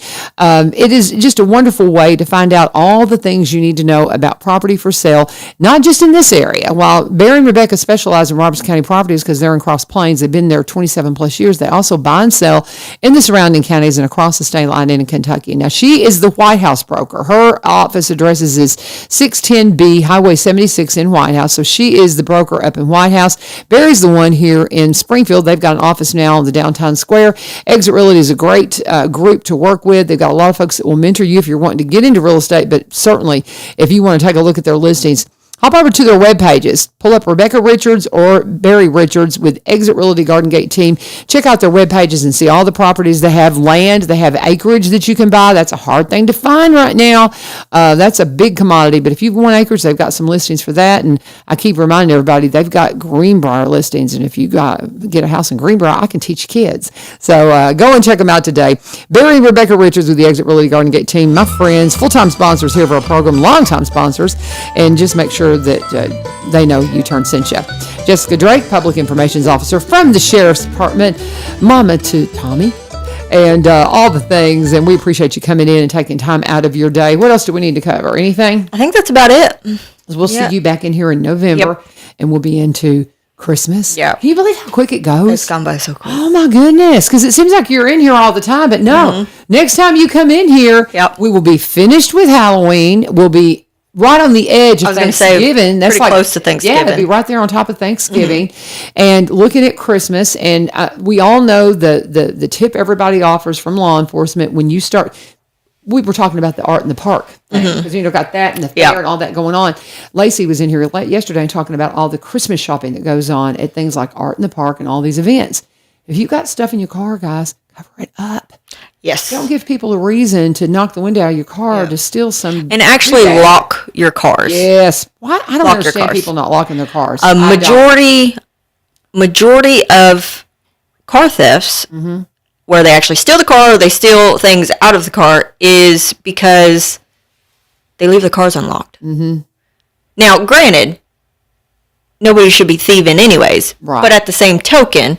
It is just a wonderful way to find out all the things you need to know about property for sale, not just in this area. While Barry and Rebecca specialize in Robertson County properties because they're in Cross Plains, they've been there 27 plus years. They also buy and sell in the surrounding counties and across the state line in Kentucky. Now, she is the White House broker. Her office address is 610B Highway 76 in White House. So she is the broker up in White House. Barry's the one here in Springfield. They've got an office now in the downtown square. Exit Realty is a great group to work with. They've got a lot of folks that will mentor you if you're wanting to get into real estate, but certainly if you want to take a look at their listings, hop over to their web pages. Pull up Rebecca Richards or Barry Richards with Exit Realty Garden Gate team. Check out their web pages and see all the properties. They have land. They have acreage that you can buy. That's a hard thing to find right now. That's a big commodity. But if you want acreage, they've got some listings for that. And I keep reminding everybody, they've got Greenbrier listings. And if you get a house in Greenbrier, I can teach kids. So go and check them out today. Barry and Rebecca Richards with the Exit Realty Garden Gate team. My friends, full-time sponsors here of our program, long-time sponsors. And just make sure that they know U-Turn sent you. Jessica Drake, Public Information Officer from the Sheriff's Department, Mama to Tommy, and all the things. And we appreciate you coming in and taking time out of your day. What else do we need to cover? Anything? I think that's about it. We'll see you back in here in November, and we'll be into Christmas. Yeah. Can you believe how quick it goes? It's gone by so quick. Oh my goodness. Because it seems like you're in here all the time, but no. Next time you come in here, we will be finished with Halloween. We'll be right on the edge of Thanksgiving. That's pretty close to Thanksgiving. Yeah, it'll be right there on top of Thanksgiving. And looking at Christmas. And we all know the tip everybody offers from law enforcement when you start. We were talking about the art in the park because got that and the fair and all that going on. Lacey was in here yesterday talking about all the Christmas shopping that goes on at things like Art in the Park and all these events. If you've got stuff in your car, guys, cover it up. Yes. Don't give people a reason to knock the window out of your car to steal some. And actually lock your cars. Yes. Why? I don't Lock your understand cars. people not locking their cars. A majority of car thefts, where they actually steal the car or they steal things out of the car, is because they leave the cars unlocked. Mm-hmm. Now, granted, nobody should be thieving anyways. Right. But at the same token,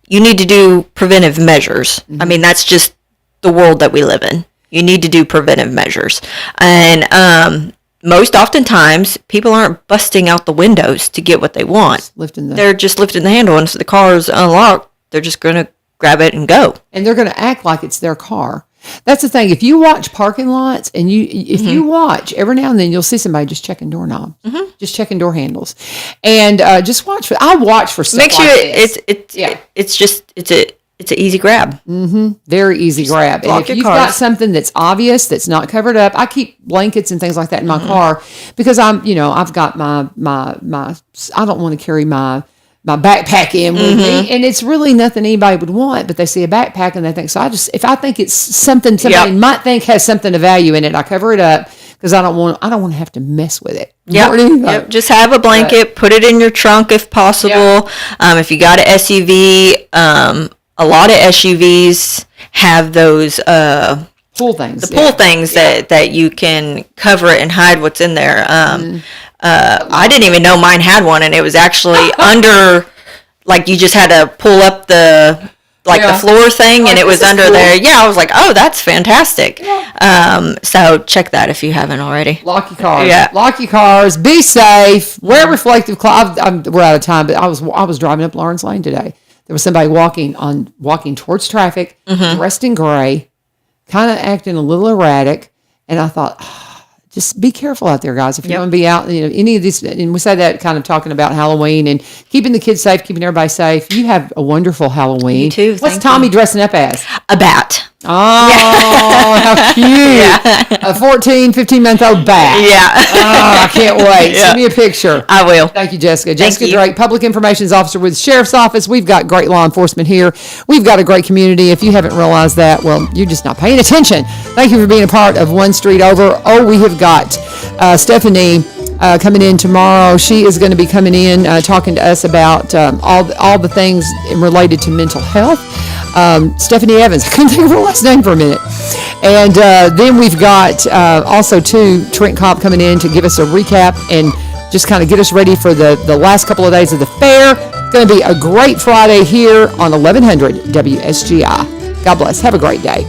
you need to do preventive measures. Mm-hmm. I mean, that's just the world that we live in. You need to do preventive measures. And most oftentimes, people aren't busting out the windows to get what they want. They're just lifting the handle, and so the car is unlocked. They're just going to grab it and go. And they're going to act like it's their car. That's the thing. If you watch parking lots and if you watch, every now and then you'll see somebody just checking doorknobs, just checking door handles, and just watch for. I watch for stuff. Make sure like it's an easy grab. Very easy grab. And lock if your you've cars. got something that's obvious, that's not covered up, I keep blankets and things like that in my car because I've got my I don't want to carry my backpack in with me, and it's really nothing anybody would want, but they see a backpack and they think, so if I think it's something somebody might think has something of value in it, I cover it up because I don't want to have to mess with it. Yep. Just have a blanket, put it in your trunk if possible. If you got an SUV, a lot of SUVs have those pull things. The pull things that you can cover it and hide what's in there. I didn't even know mine had one, and it was actually under, like you just had to pull up the floor thing, and it was under there. Yeah, I was like, oh, that's fantastic. So check that if you haven't already. Lock your cars. Yeah. Lock your cars. Be safe. Wear reflective cloth. We're out of time, but I was driving up Lawrence Lane today. There was somebody walking towards traffic, dressed in gray, kind of acting a little erratic, and I thought, just be careful out there, guys. If you're going to be out, any of these, and we say that kind of talking about Halloween and keeping the kids safe, keeping everybody safe. You have a wonderful Halloween. You too. What's Tommy dressing up as? A bat. Oh, how cute. A 14, 15-month-old bat. Yeah. Oh, I can't wait. Send me a picture. I will. Thank you, Jessica. Jessica you. Drake, Public Information Officer with the Sheriff's Office. We've got great law enforcement here. We've got a great community. If you haven't realized that, well, you're just not paying attention. Thank you for being a part of One Street Over. Oh, we have got Stephanie coming in tomorrow. She is going to be coming in talking to us about all the things related to mental health. Stephanie Evans. I couldn't think of her last name for a minute. And then we've got also Trent Kopp coming in to give us a recap and just kind of get us ready for the last couple of days of the fair. It's going to be a great Friday here on 1100 WSGI. God bless. Have a great day.